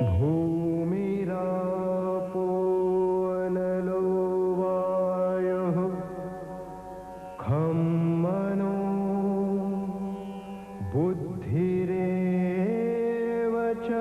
भूमिरापो अनलो वायुः खं मनो बुद्धिरेव च।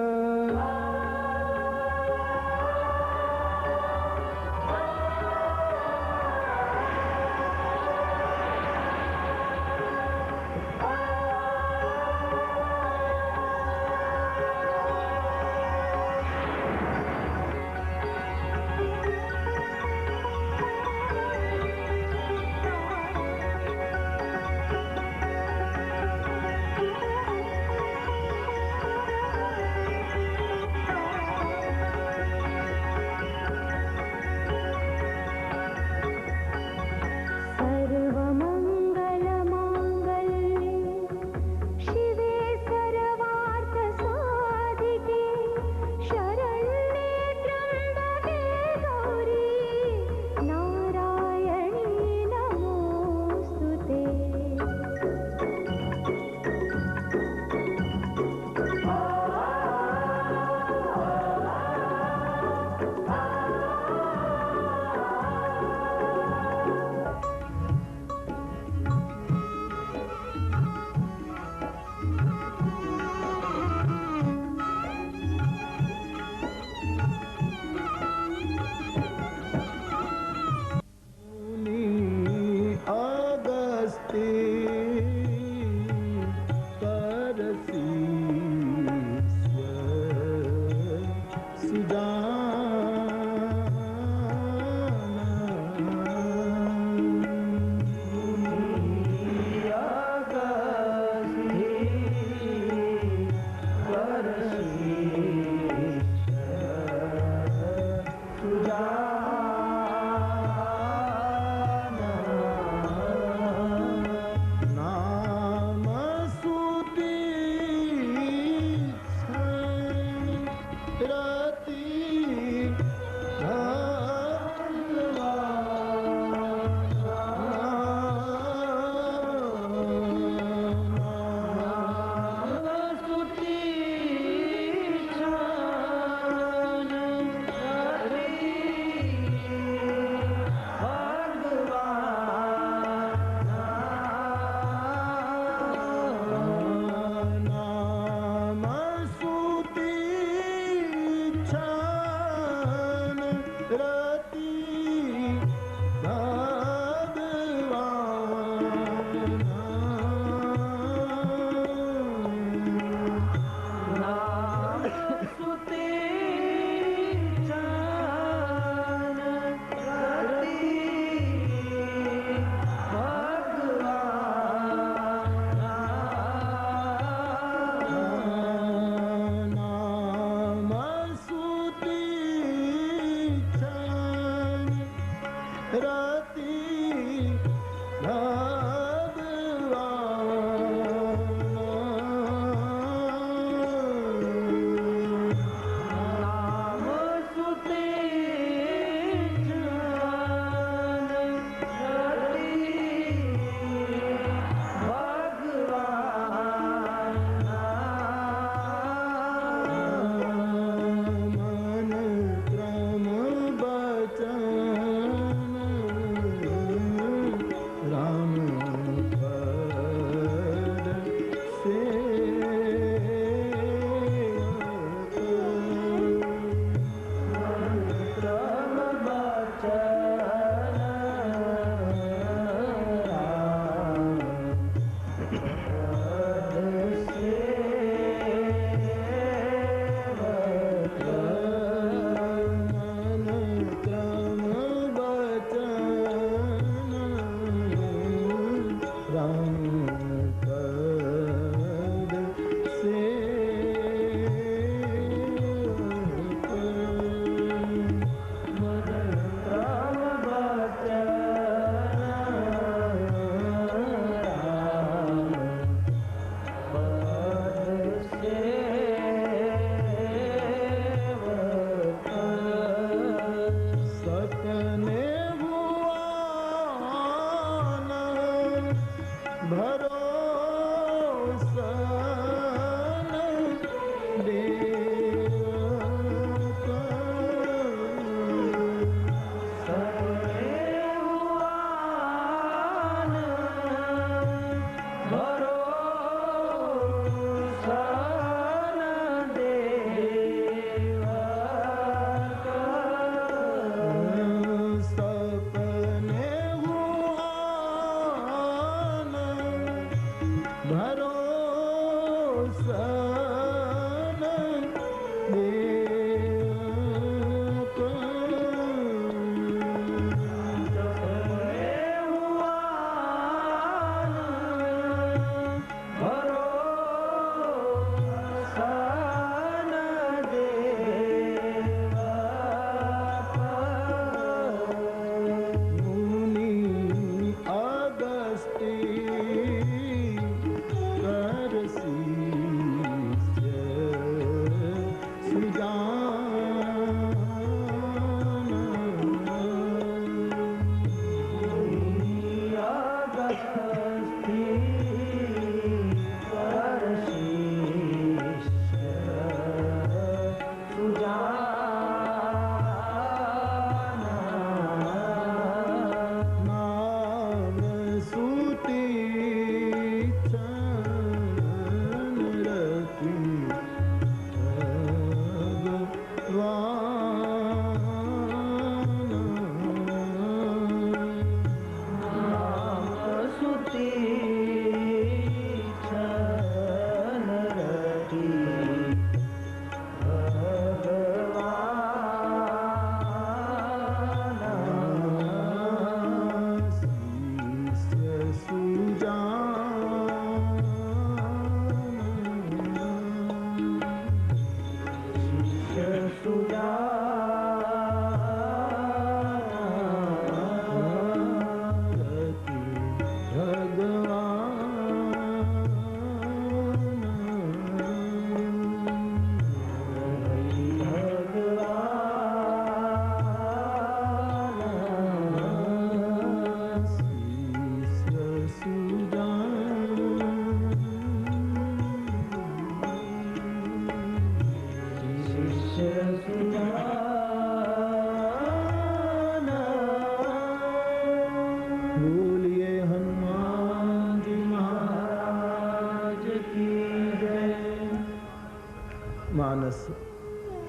मानस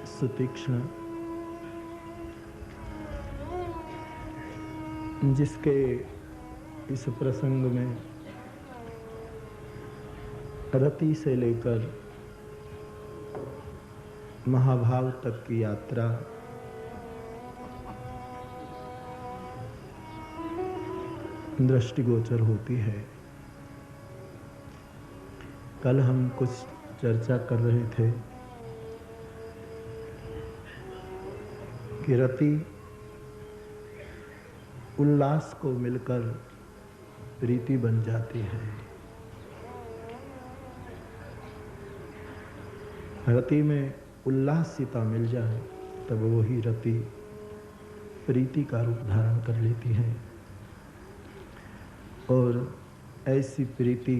सुतीक्ष्ण, जिसके इस प्रसंग में रति से लेकर महाभाव तक की यात्रा दृष्टिगोचर होती है। कल हम कुछ चर्चा कर रहे थे कि रति उल्लास को मिलकर प्रीति बन जाती है। रति में उल्लासिता मिल जाए तब वही रति प्रीति का रूप धारण कर लेती है। और ऐसी प्रीति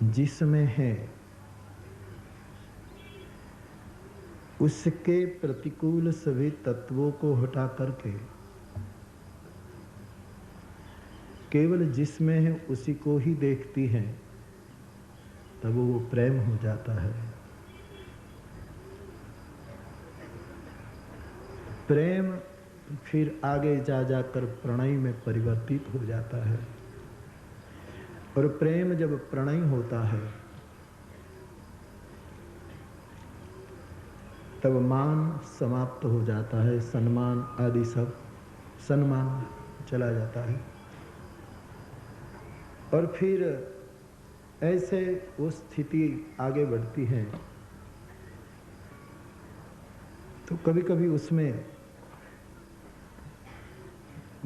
जिसमें है उसके प्रतिकूल सभी तत्वों को हटा करके केवल जिसमें है उसी को ही देखती है, तब वो प्रेम हो जाता है। प्रेम फिर आगे जा जाकर प्रणय में परिवर्तित हो जाता है। और प्रेम जब प्रणय होता है तब मान समाप्त हो जाता है, सम्मान आदि सब सम्मान चला जाता है। और फिर ऐसे वो स्थिति आगे बढ़ती है तो कभी कभी उसमें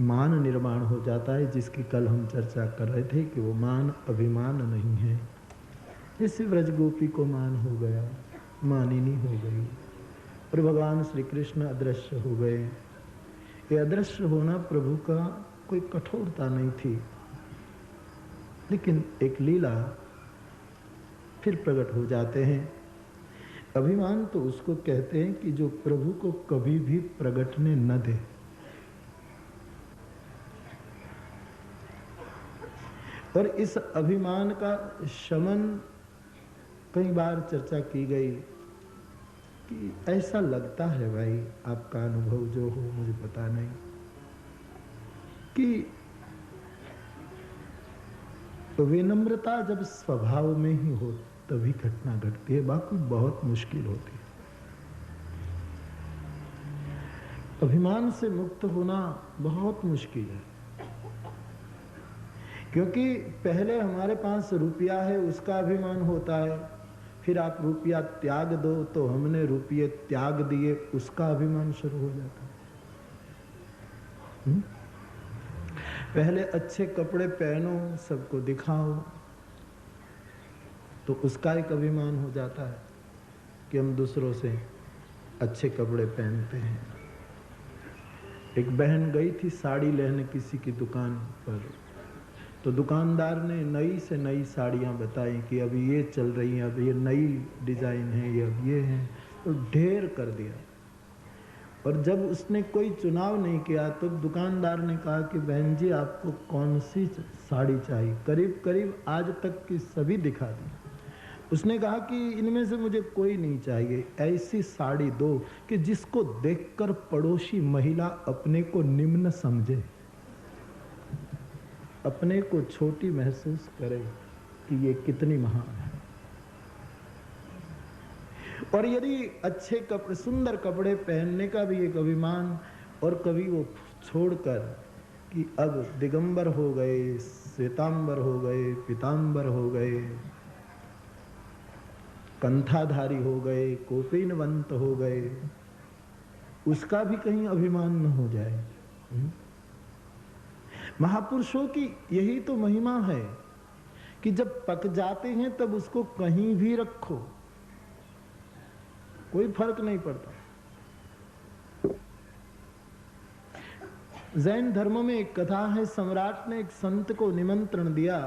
मान निर्माण हो जाता है, जिसकी कल हम चर्चा कर रहे थे कि वो मान अभिमान नहीं है। जैसे व्रजगोपी को मान हो गया, मानिनी हो गई, और भगवान श्री कृष्ण अदृश्य हो गए। ये अदृश्य होना प्रभु का कोई कठोरता नहीं थी, लेकिन एक लीला फिर प्रकट हो जाते हैं। अभिमान तो उसको कहते हैं कि जो प्रभु को कभी भी प्रगटने न दे। और इस अभिमान का शमन कई बार चर्चा की गई कि ऐसा लगता है भाई, आपका अनुभव जो हो मुझे पता नहीं, कि विनम्रता जब स्वभाव में ही हो तभी घटना घटती है, बाकी बहुत मुश्किल होती है। अभिमान से मुक्त होना बहुत मुश्किल है, क्योंकि पहले हमारे पास रुपया है उसका अभिमान होता है, फिर आप रुपया त्याग दो तो हमने रुपये त्याग दिए उसका अभिमान शुरू हो जाता है। पहले अच्छे कपड़े पहनो, सबको दिखाओ, तो उसका एक अभिमान हो जाता है कि हम दूसरों से अच्छे कपड़े पहनते हैं। एक बहन गई थी साड़ी लेने किसी की दुकान पर, तो दुकानदार ने नई से नई साड़ियाँ बताई कि अभी ये चल रही हैं, अब ये नई डिज़ाइन है, ये अब ये है, तो ढेर कर दिया। और जब उसने कोई चुनाव नहीं किया तो दुकानदार ने कहा कि बहन जी आपको कौन सी साड़ी चाहिए, करीब करीब आज तक की सभी दिखा दी। उसने कहा कि इनमें से मुझे कोई नहीं चाहिए, ऐसी साड़ी दो कि जिसको देखकर पड़ोसी महिला अपने को निम्न समझे, अपने को छोटी महसूस करे कि ये कितनी महान है। और यदि अच्छे कपड़े, सुंदर कपड़े पहनने का भी एक अभिमान, और कभी वो छोड़कर कि अब दिगंबर हो गए, श्वेतांबर हो गए, पीतांबर हो गए, कंथाधारी हो गए, कोपिनवंत हो गए, उसका भी कहीं अभिमान न हो जाए। महापुरुषों की यही तो महिमा है कि जब पक जाते हैं तब उसको कहीं भी रखो, कोई फर्क नहीं पड़ता। जैन धर्म में एक कथा है, सम्राट ने एक संत को निमंत्रण दिया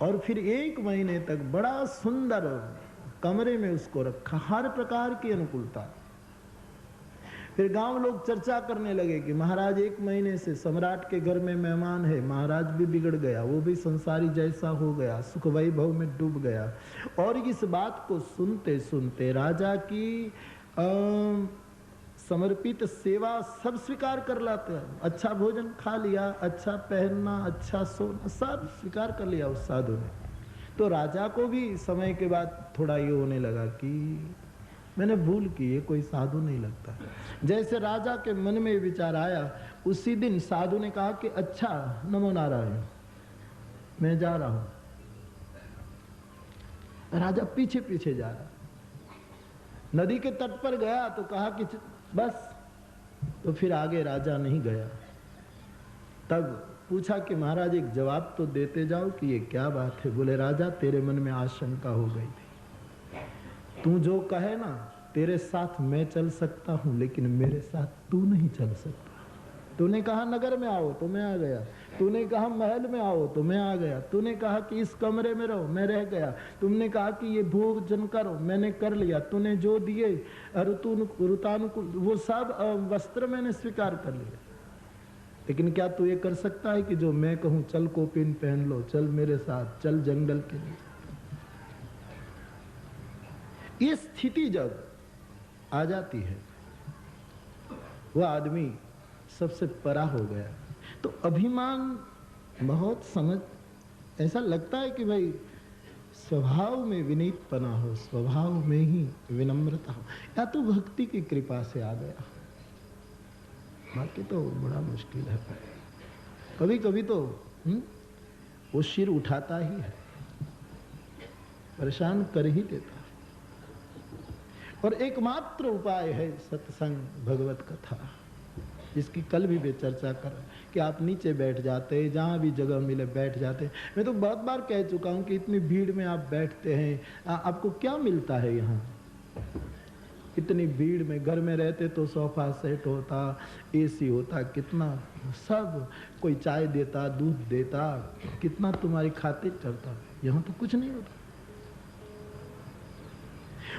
और फिर 1 महीने तक बड़ा सुंदर कमरे में उसको रखा, हर प्रकार की अनुकूलता। फिर गांव लोग चर्चा करने लगे कि महाराज 1 महीने से सम्राट के घर में मेहमान है, महाराज भी बिगड़ गया, वो भी संसारी जैसा हो गया, सुख वैभव में डूब गया। और इस बात को सुनते सुनते राजा की समर्पित सेवा सब स्वीकार कर लाते हैं। अच्छा भोजन खा लिया, अच्छा पहनना, अच्छा सोना, सब स्वीकार कर लिया उस साधु ने। तो राजा को भी समय के बाद थोड़ा ये होने लगा कि मैंने भूल की, ये कोई साधु नहीं लगता। जैसे राजा के मन में विचार आया, उसी दिन साधु ने कहा कि अच्छा नमो नारायण, मैं जा रहा हूं। राजा पीछे पीछे जा रहा, नदी के तट पर गया तो कहा कि बस, तो फिर आगे राजा नहीं गया। तब पूछा कि महाराज एक जवाब तो देते जाओ कि ये क्या बात है। बोले राजा तेरे मन में आशंका हो गई थी, तू जो कहे ना, तेरे साथ मैं चल सकता हूं लेकिन मेरे साथ तू नहीं चल सकता। तूने कहा नगर में आओ तो मैं आ गया, तूने कहा महल में आओ तो मैं आ गया, तूने कहा कि इस कमरे में रहो, मैं रह गया, तुमने कहा कि ये भोजन करो, मैंने कर लिया, तूने जो दिए ऋतानुकूल वो सब वस्त्र मैंने स्वीकार कर लिया। लेकिन क्या तू ये कर सकता है कि जो मैं कहूं चल कोपिन पहन लो, चल मेरे साथ, चल जंगल के लिए। ये स्थिति जब आ जाती है, वह आदमी सबसे परा हो गया। तो अभिमान बहुत समझ, ऐसा लगता है कि भाई स्वभाव में विनीतपना हो, स्वभाव में ही विनम्रता हो, या तो भक्ति की कृपा से आ गया, बाकी तो बड़ा मुश्किल है। कभी कभी तो वो सिर उठाता ही है, परेशान कर ही देता। और एकमात्र उपाय है सत्संग, भगवत कथा, जिसकी कल भी वे चर्चा कर कि आप नीचे बैठ जाते, जहाँ भी जगह मिले बैठ जाते। मैं तो बहुत बार कह चुका हूँ कि इतनी भीड़ में आप बैठते हैं, आपको क्या मिलता है यहाँ? इतनी भीड़ में, घर में रहते तो सोफा सेट होता, एसी होता, कितना सब कोई चाय देता, दूध देता, कितना तुम्हारे खाते चढ़ता। यहाँ तो कुछ नहीं होता।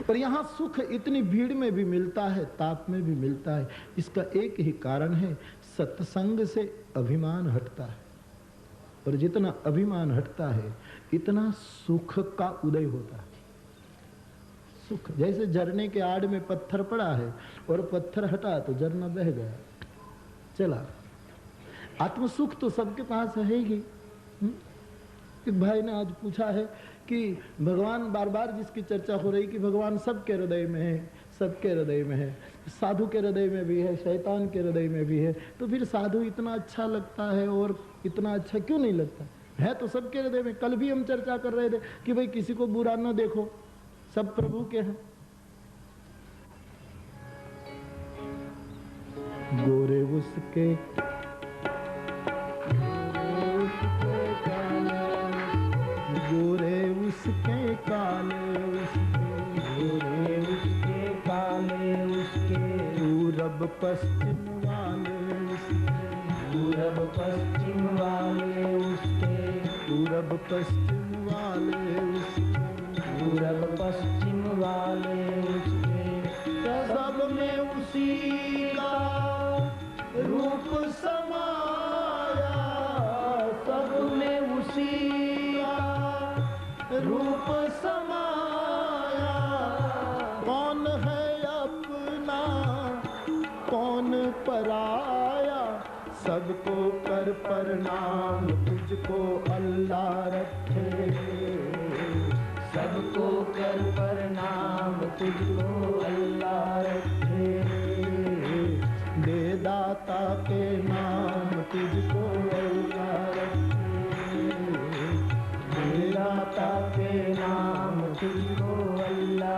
और यहाँ सुख इतनी भीड़ में भी मिलता है, ताप में भी मिलता है। इसका एक ही कारण है, सत्संग से अभिमान हटता है। और जितना अभिमान हटता है इतना सुख का उदय होता है। सुख जैसे झरने के आड़ में पत्थर पड़ा है और पत्थर हटा तो झरना बह गया, चला। आत्म सुख तो सबके पास है ही। एक भाई ने आज पूछा है कि भगवान, बार बार जिसकी चर्चा हो रही कि भगवान सबके हृदय में है, सबके हृदय में है, साधु के हृदय में भी है, शैतान के हृदय में भी है, तो फिर साधु इतना अच्छा लगता है और इतना अच्छा क्यों नहीं लगता है? तो सबके हृदय में। कल भी हम चर्चा कर रहे थे कि भाई किसी को बुरा न देखो, सब प्रभु के हैं। गोरे उसके गोरे उसके काले उसके, गोरे उसके काले उसके, पूरब पश्चिम वाले उसके, पूरब पश्चिम वाले उसके, पूरब पश्चिम वाले उसके, पूरब पश्चिम वाले उसके, सब में उसी का रूप समाया, सब में उसी रूप समाया। कौन है अपना कौन पराया, सबको कर प्रणाम तुझको अल्लाह रखे, सबको कर प्रणाम तुझको अल्लाह रखे, दे दाता के नाम तुझको अल्लाह रखे, दाता के नाम तुझको अल्लाह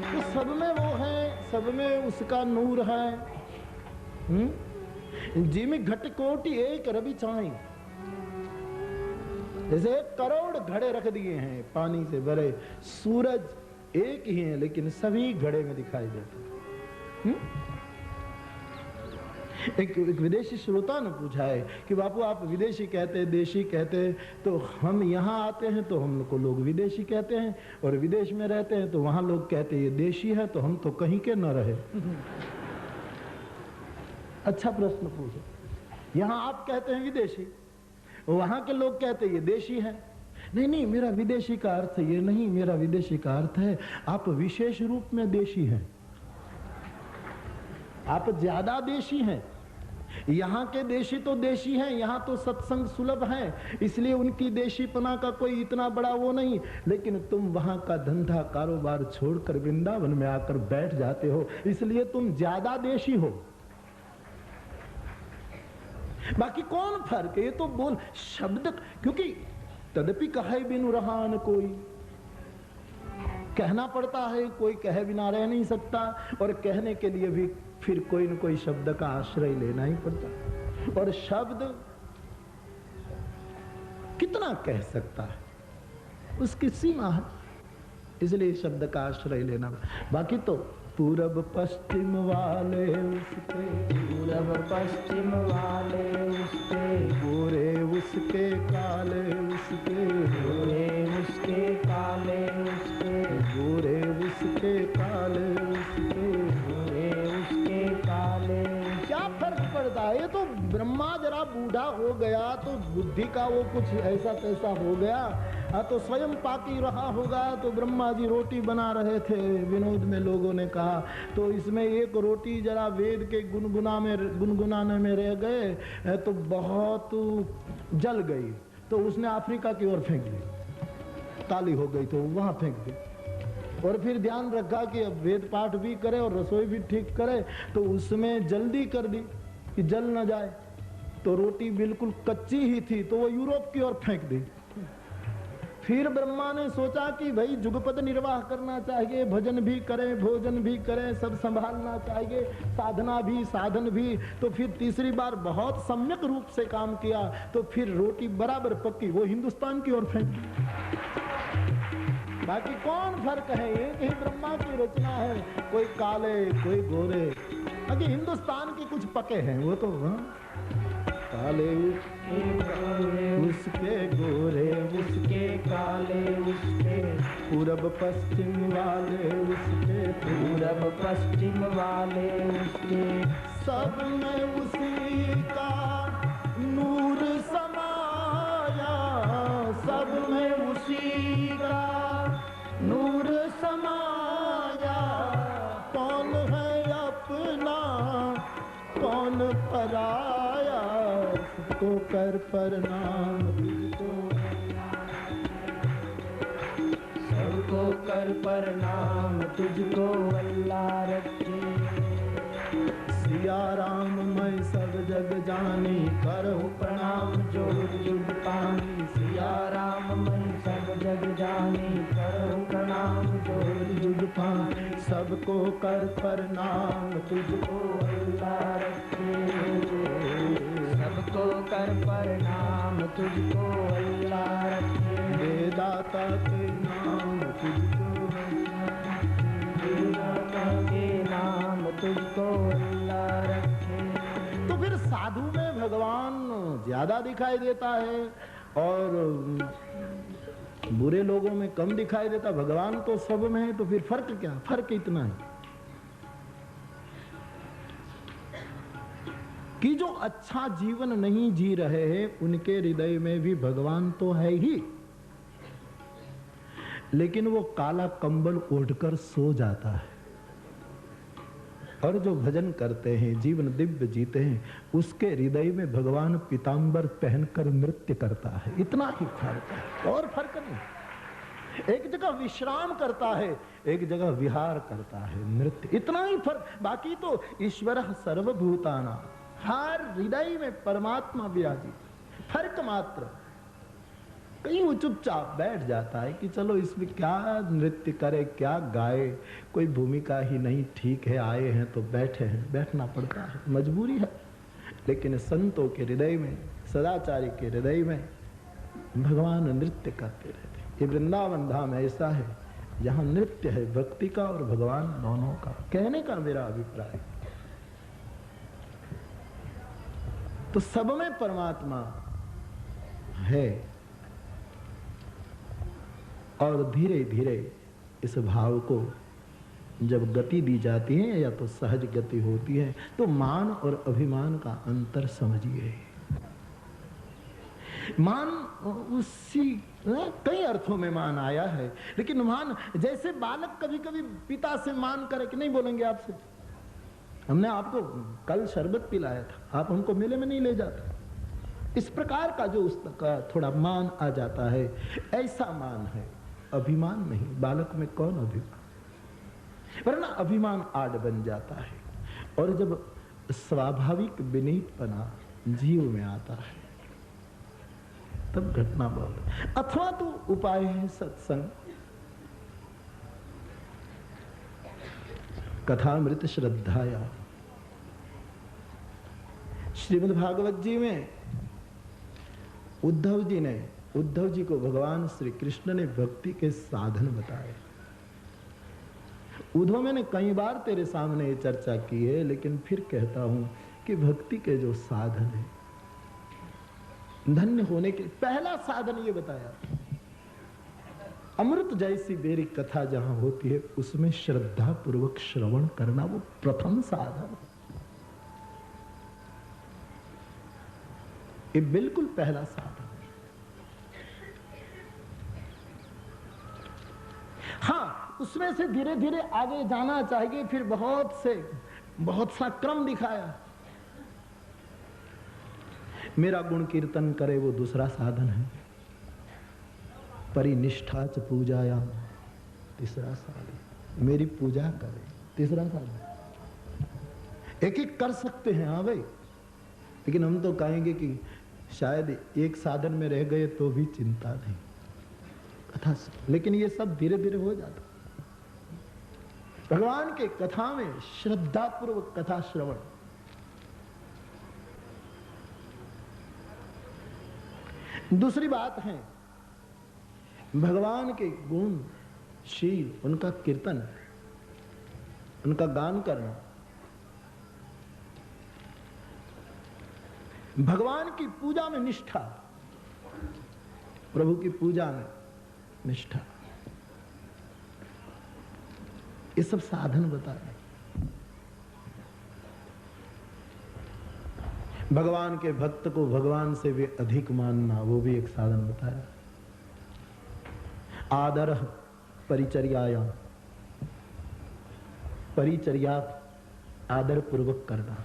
तो सब में वो है, सब में उसका नूर है। जिम घटकोटी एक रवि चाई, जैसे 1 करोड़ घड़े रख दिए हैं पानी से भरे, सूरज एक ही है लेकिन सभी घड़े में दिखाई देते हैं। एक विदेशी श्रोता ने पूछा है कि बापू आप विदेशी कहते, देशी कहते, तो हम यहाँ आते हैं तो हम को लोग विदेशी कहते हैं, और विदेश में रहते हैं तो वहां लोग कहते हैं ये देशी है, तो हम तो कहीं के न रहे। अच्छा प्रश्न पूछे। यहाँ आप कहते हैं विदेशी, वहां के लोग कहते हैं ये देशी है। नहीं नहीं, मेरा विदेशी का अर्थ ये नहीं, मेरा विदेशी का अर्थ है आप विशेष रूप में देशी हैं, आप ज्यादा देशी हैं। यहाँ के देशी तो देशी हैं, यहाँ तो सत्संग सुलभ है, इसलिए उनकी देशीपना का कोई इतना बड़ा वो नहीं। लेकिन तुम वहां का धंधा कारोबार छोड़कर वृंदावन में आकर बैठ जाते हो, इसलिए तुम ज्यादा देशी हो। बाकी कौन फर्क है, ये तो बोल शब्द, क्योंकि तदपि कहे बिनु रहा न कोई, कहना पड़ता है, कोई कहे बिना रह नहीं सकता, और कहने के लिए भी फिर कोई न कोई शब्द का आश्रय लेना ही पड़ता, और शब्द कितना कह सकता है, उसकी सीमा है, इसलिए शब्द का आश्रय लेना। बाकी तो पूरब पश्चिम वाले उसके, पूरब पश्चिम वाले उसके, गोरे उसके काले उसके, गोरे उसके काले उसके, गोरे उसके काले उसके, गोरे उसके काले। क्या फर्क पड़ता है? ये तो ब्रह्मा जरा बूढ़ा हो गया तो बुद्धि का वो कुछ ऐसा तैसा हो गया, तो स्वयं पाकी रहा होगा। तो ब्रह्मा जी रोटी बना रहे थे, विनोद में लोगों ने कहा, तो इसमें एक रोटी जरा वेद के गुनगुनाने में रह गए तो बहुत जल गई, तो उसने अफ्रीका की ओर फेंक दी, काली हो गई तो वहां फेंक दी। और फिर ध्यान रखा कि अब वेद पाठ भी करे और रसोई भी ठीक करे, तो उसमें जल्दी कर दी कि जल न जाए, तो रोटी बिल्कुल कच्ची ही थी तो वो यूरोप की ओर फेंक दी। फिर ब्रह्मा ने सोचा कि भाई जुगपद निर्वाह करना चाहिए, भजन भी करें, भोजन भी करें, सब संभालना चाहिए, साधना भी, साधन भी। तो फिर तीसरी बार बहुत सम्यक रूप से काम किया, तो फिर रोटी बराबर पक्की, वो हिंदुस्तान की ओर फेंक दी। बाकी कौन फर्क है, एक ही ब्रह्मा की रचना है, कोई काले कोई गोरे। बाकी हिंदुस्तान के कुछ पके हैं, वो तो काले उसके, गोरे उसके काले उसके, पूरब पश्चिम वाले उसके, पूरब पश्चिम वाले उसके, सब में उसी का नूर समाया, सब में उसी का नूर समाया। कौन है अपना कौन पराया, तो कर प्रणाम सबको कर प्रणाम तुझको अल्लाह रखे। सिया राम मैं सब जग जानी, करहु प्रणाम जोड़ जुग पानी। सिया राम मैं सब जग जानी, करहु प्रणाम जोड़ जुग पानी। सबको कर प्रणाम तुझको अल्लाह रखे। सबको कर प्रणाम तुझको अल्लाह रखे। वेदाता के नाम तुझको, वेदाता के नाम तुझको अल्लाह रखे। तो फिर साधु में भगवान ज्यादा दिखाई देता है और बुरे लोगों में कम दिखाई देता। भगवान तो सब में है, तो फिर फर्क क्या? फर्क इतना है कि जो अच्छा जीवन नहीं जी रहे हैं उनके हृदय में भी भगवान तो है ही, लेकिन वो काला कंबल ओढ़कर सो जाता है। और जो भजन करते हैं, जीवन दिव्य जीते हैं, उसके हृदय में भगवान पीतांबर पहनकर नृत्य करता है। इतना ही फर्क है, और फर्क नहीं। एक जगह विश्राम करता है, एक जगह विहार करता है, नृत्य, इतना ही फर्क। बाकी तो ईश्वर सर्वभूताना, हर हृदय में परमात्मा विराजित, फर्क मात्र। कहीं वो चुपचाप बैठ जाता है कि चलो इसमें क्या नृत्य करे, क्या गाए, कोई भूमिका ही नहीं, ठीक है आए हैं तो बैठे हैं, बैठना पड़ता है, मजबूरी है। लेकिन संतों के हृदय में, सदाचारी के हृदय में भगवान नृत्य करते रहते। ये वृंदावन धाम ऐसा है जहां नृत्य है भक्ति का और भगवान दोनों का, कहने का मेरा अभिप्राय। तो सब में परमात्मा है और धीरे धीरे इस भाव को जब गति दी जाती है या तो सहज गति होती है, तो मान और अभिमान का अंतर समझिए। मान उसी कई अर्थों में मान आया है, लेकिन मान जैसे बालक कभी कभी पिता से मान करे कि नहीं बोलेंगे आपसे, हमने आपको कल शरबत पिलाया था, आप हमको मेले में नहीं ले जाते, इस प्रकार का जो उसका थोड़ा मान आ जाता है, ऐसा मान है, अभिमान नहीं। बालक में कौन अभिमान, वरना अभिमान आड़ बन जाता है। और जब स्वाभाविक विनीतपना जीव में आता है तब घटना बहुत। अथवा तो उपाय है सत्संग, कथामृत श्रद्धाया। श्रीमद् भागवत जी में उद्धव जी को भगवान श्री कृष्ण ने भक्ति के साधन बताए। उद्धव, मैंने कई बार तेरे सामने ये चर्चा की है, लेकिन फिर कहता हूं कि भक्ति के जो साधन है, धन्य होने के पहला साधन ये बताया, अमृत जैसी मेरी कथा जहां होती है उसमें श्रद्धा पूर्वक श्रवण करना, वो प्रथम साधन, ये बिल्कुल पहला साधन। हाँ, उसमें से धीरे धीरे आगे जाना चाहिए। फिर बहुत सा क्रम दिखाया। मेरा गुण कीर्तन करे वो दूसरा साधन है, परिनिष्ठा च पूजाया तीसरा साधन, मेरी पूजा करे तीसरा साधन। एक एक कर सकते हैं, हाँ भाई, लेकिन हम तो कहेंगे कि शायद एक साधन में रह गए तो भी चिंता नहीं, कथा, लेकिन ये सब धीरे धीरे हो जाता। भगवान के कथा में श्रद्धा पूर्वक कथा श्रवण। दूसरी बात है भगवान के गुण, शील, उनका कीर्तन, उनका गान करना, भगवान की पूजा में निष्ठा, प्रभु की पूजा में निष्ठा, ये सब साधन बताए। भगवान के भक्त को भगवान से भी अधिक मानना, वो भी एक साधन बताया। आदर परिचर्याया, परिचर्या आदर पूर्वक करना।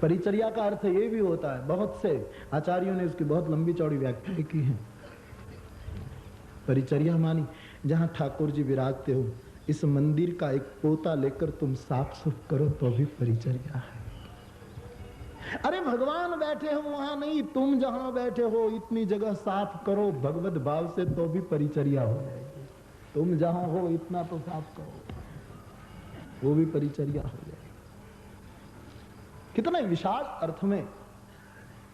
परिचर्या का अर्थ ये भी होता है, बहुत से आचार्यों ने उसकी बहुत लंबी चौड़ी व्याख्या की है। परिचर्या मानी जहां ठाकुर जी विराजते हो, इस मंदिर का एक पोता लेकर तुम साफ सुफ करो तो भी परिचर्या है। अरे भगवान बैठे हो वहां नहीं, तुम जहां बैठे हो इतनी जगह साफ करो भगवत भाव से तो भी परिचर्या हो जाएगी। तुम जहां हो इतना तो साफ करो, वो भी परिचर्या हो जाएगी। कितने विशाल अर्थ में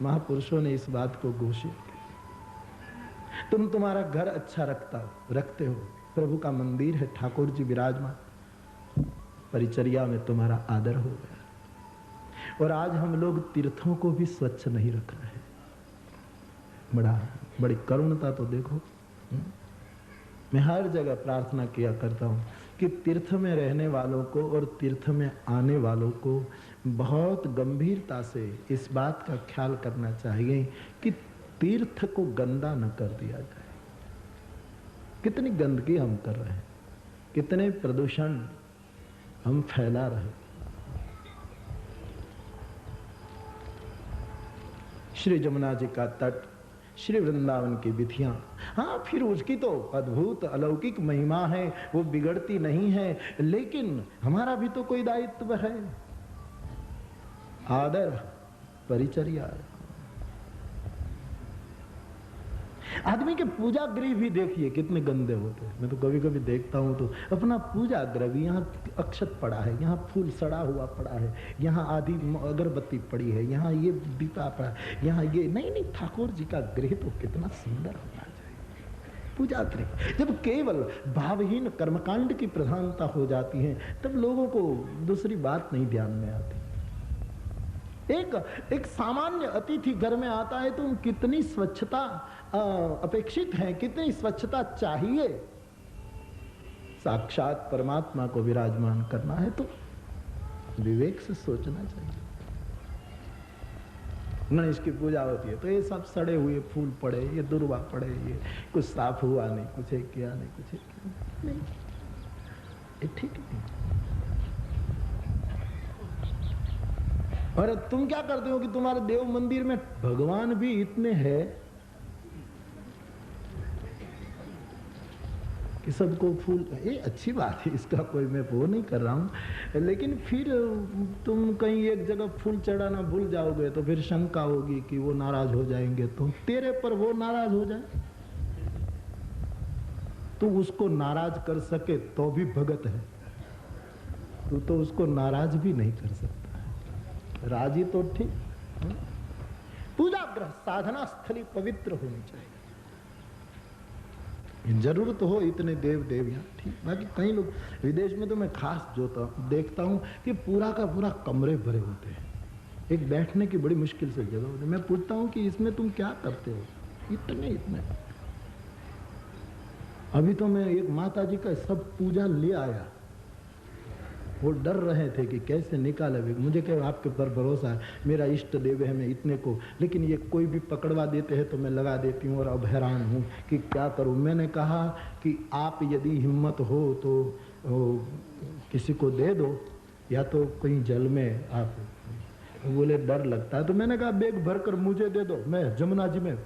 महापुरुषों ने इस बात को घोषित किया। तुम तुम्हारा घर अच्छा रखते हो, प्रभु का मंदिर है, ठाकुर जी विराजमान, परिचर्या में तुम्हारा आदर हो गया। और आज हम लोग तीर्थों को भी स्वच्छ नहीं रख रहे हैं। बड़ी करुणता तो देखो। मैं हर जगह प्रार्थना किया करता हूं कि तीर्थ में रहने वालों को और तीर्थ में आने वालों को बहुत गंभीरता से इस बात का ख्याल करना चाहिए कि तीर्थ को गंदा न कर दिया जाए। कितनी गंदगी हम कर रहे हैं, कितने प्रदूषण हम फैला रहे हैं। श्री जमुना जी का तट, श्री वृंदावन की विधियां, हाँ फिर उसकी तो अद्भुत अलौकिक महिमा है, वो बिगड़ती नहीं है, लेकिन हमारा भी तो कोई दायित्व है। आदर परिचर्या। आदमी के पूजा गृह भी देखिए कितने गंदे होते हैं। मैं तो कभी कभी देखता हूँ तो अपना पूजा गृह भी, यहाँ अक्षत पड़ा है, यहाँ फूल सड़ा हुआ पड़ा है, यहाँ आधी अगरबत्ती पड़ी है, यहाँ ये दीपा पड़ा है, यहाँ ये नहीं, ठाकुर जी का गृह तो कितना सुंदर होना चाहिए। पूजा गृह जब केवल भावहीन कर्मकांड की प्रधानता हो जाती है तब लोगों को दूसरी बात नहीं ध्यान में आती। एक सामान्य अतिथि घर में आता है तो कितनी स्वच्छता अपेक्षित है, कितनी स्वच्छता चाहिए। साक्षात परमात्मा को विराजमान करना है तो विवेक से सोचना चाहिए। गणेश की पूजा होती है तो ये सब सड़े हुए फूल पड़े, ये दुर्वा पड़े, ये कुछ साफ हुआ नहीं, कुछ एक किया नहीं, कुछ एक किया नहीं, ये ठीक नहीं। और तुम क्या करते हो कि तुम्हारे देव मंदिर में भगवान भी इतने हैं कि सबको फूल, ये अच्छी बात है, इसका कोई मैं वो नहीं कर रहा हूं, लेकिन फिर तुम कहीं एक जगह फूल चढ़ाना भूल जाओगे तो फिर शंका होगी कि वो नाराज हो जाएंगे, तो तेरे पर वो नाराज हो जाए। तू उसको नाराज कर सके तो भी भगत है, तू तो उसको नाराज भी नहीं कर सकता। राजी तो ठीक। पूजा ग्रह साधना स्थली पवित्र होनी चाहिए। जरूरत हो इतने देव देवियां ठीक, बाकी कई लोग विदेश में तो मैं खास देखता हूं कि पूरा का पूरा कमरे भरे होते हैं, एक बैठने की बड़ी मुश्किल से जगह होती है। मैं पूछता हूं कि इसमें तुम क्या करते हो, इतने। अभी तो मैं एक माता जी का सब पूजा ले आया, वो डर रहे थे कि कैसे निकाले। मुझे क्या आपके पर भरोसा है, मेरा इष्ट देव है, मैं इतने को, लेकिन ये कोई भी पकड़वा देते हैं तो मैं लगा देती हूँ और अब हैरान हूँ कि क्या करूँ। मैंने कहा कि आप यदि हिम्मत हो तो किसी को दे दो या तो कहीं जल में आप। बोले डर लगता है, तो मैंने कहा बैग भर कर मुझे दे दो, मैं जमुना जी में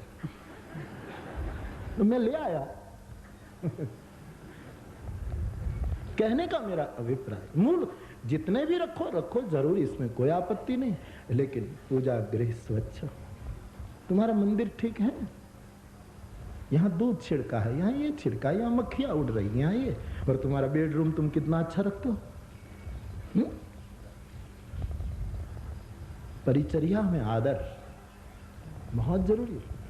तो मैं ले आया। कहने का मेरा अभिप्राय, मूल जितने भी रखो जरूर, इसमें कोई आपत्ति नहीं, लेकिन पूजा गृह स्वच्छ। तुम्हारा मंदिर ठीक है, यहाँ दूध छिड़का है, यहाँ ये छिड़का, यहाँ मक्खियां उड़ रही, यहाँ ये, और तुम्हारा बेडरूम तुम कितना अच्छा रखते हो। परिचर्या में आदर बहुत जरूरी है।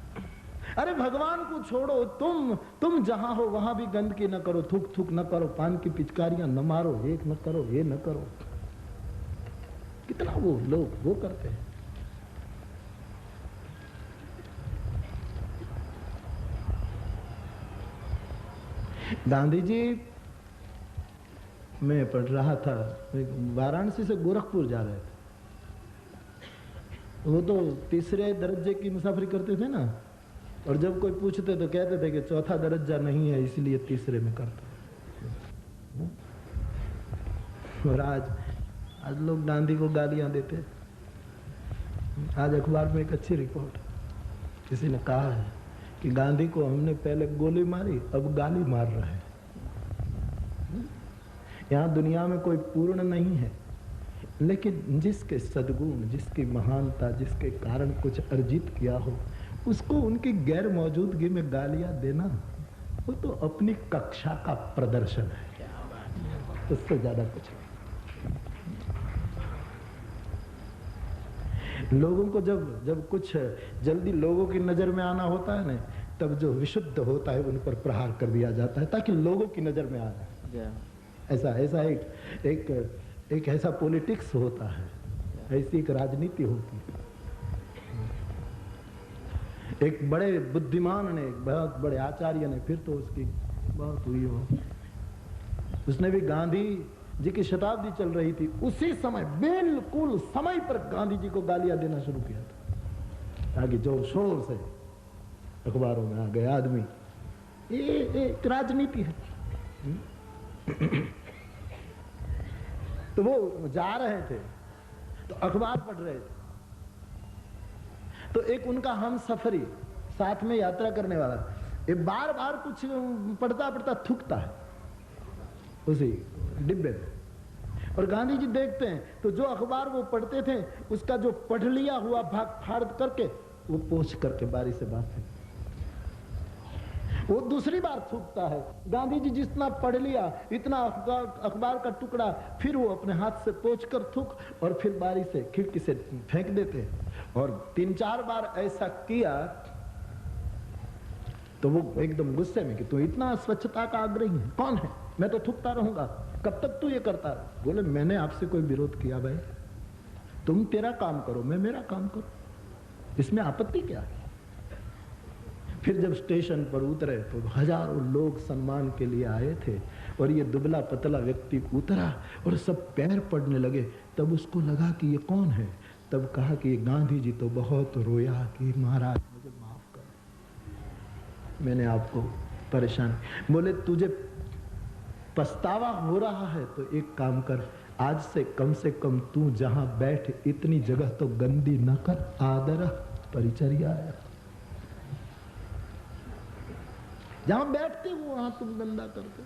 अरे भगवान को छोड़ो, तुम जहां हो वहां भी गंदगी न करो, थूक न करो, पान की पिचकारियां न मारो, एक न करो, ये न करो। कितना वो लोग वो करते हैं। गांधी जी, मैं पढ़ रहा था, वाराणसी से गोरखपुर जा रहे थे, वो तो तीसरे दर्जे की मुसाफरी करते थे ना, और जब कोई पूछते तो कहते थे कि चौथा दर्जा नहीं है इसलिए तीसरे में करते। और आज लोग गांधी को गालियां देते। आज अखबार में एक अच्छी रिपोर्ट, किसी ने कहा है कि गांधी को हमने पहले गोली मारी, अब गाली मार रहे हैं। यहाँ दुनिया में कोई पूर्ण नहीं है, लेकिन जिसके सद्गुण, जिसकी महानता, जिसके कारण कुछ अर्जित किया हो, उसको उनकी गैर मौजूदगी में गालियां देना, वो तो अपनी कक्षा का प्रदर्शन है, उससे ज्यादा कुछ नहीं। लोगों को जब कुछ जल्दी लोगों की नजर में आना होता है ना, तब जो विशुद्ध होता है उन पर प्रहार कर दिया जाता है ताकि लोगों की नजर में आ जाए। ऐसा एक ऐसा पॉलिटिक्स होता है, ऐसी एक राजनीति होती है। एक बड़े बुद्धिमान ने, एक बहुत बड़े आचार्य ने, फिर तो उसकी बहुत हुई हो, उसने भी गांधी जी की शताब्दी चल रही थी, उसी समय बिल्कुल समय पर गांधी जी को गालियां देना शुरू किया था, ताकि जोर शोर से अखबारों में आ गए आदमी। ये एक राजनीति है। तो वो जा रहे थे तो अखबार पढ़ रहे थे, तो एक उनका हम सफरी साथ में यात्रा करने वाला, ये बार बार कुछ पढ़ता थूकता है उसी डिब्बे में, और गांधी जी देखते हैं तो जो अखबार वो पढ़ते थे उसका जो पढ़ लिया हुआ भाग फाड़ करके वो पोंछ करके बारी से बात है। वो दूसरी बार थूकता है। गांधी जी जितना पढ़ लिया इतना अखबार का टुकड़ा फिर वो अपने हाथ से पोंछ कर थूक और फिर बारी से खिड़की से फेंक देते। और 3-4 बार ऐसा किया तो वो एकदम गुस्से में कि तू इतना स्वच्छता का आग्रही है, कौन है, मैं तो थूकता रहूंगा, कब तक तू ये करता है? बोले मैंने आपसे कोई विरोध किया भाई? तुम तेरा काम करो, मैं मेरा काम करूं, इसमें आपत्ति क्या है? फिर जब स्टेशन पर उतरे तो हजारों लोग सम्मान के लिए आए थे और ये दुबला पतला व्यक्ति उतरा और सब पैर पड़ने लगे। तब उसको लगा कि ये कौन है। तब कहा कि ये गांधी जी तो बहुत रोया कि महाराज मुझे माफ कर, मैंने आपको परेशान। बोले तुझे पछतावा हो रहा है तो एक काम कर, आज से कम तू जहां बैठ इतनी जगह तो गंदी न कर, आदर परिचर्या है। जहां बैठते हो वहां तुम गंदा करते।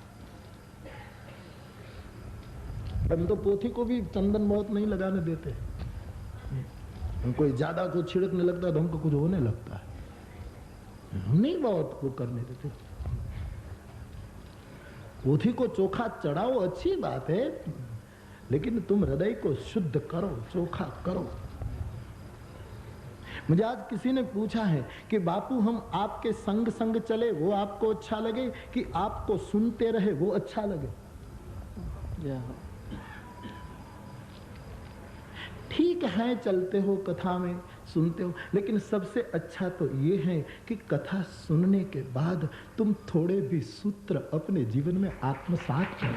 हम तो पोथी को भी चंदन बहुत नहीं लगाने देते। कोई ज्यादा को छिड़कने लगता है तो हमको कुछ होने लगता है, हम नहीं बहुत को करने देते। पोथी को चोखा चढ़ाओ अच्छी बात है, लेकिन तुम हृदय को शुद्ध करो, चोखा करो। मुझे आज किसी ने पूछा है कि बापू हम आपके संग संग चले वो आपको अच्छा लगे कि आपको सुनते रहे वो अच्छा लगे? ठीक है चलते हो कथा में, सुनते हो, लेकिन सबसे अच्छा तो ये है कि कथा सुनने के बाद तुम थोड़े भी सूत्र अपने जीवन में आत्मसात करो।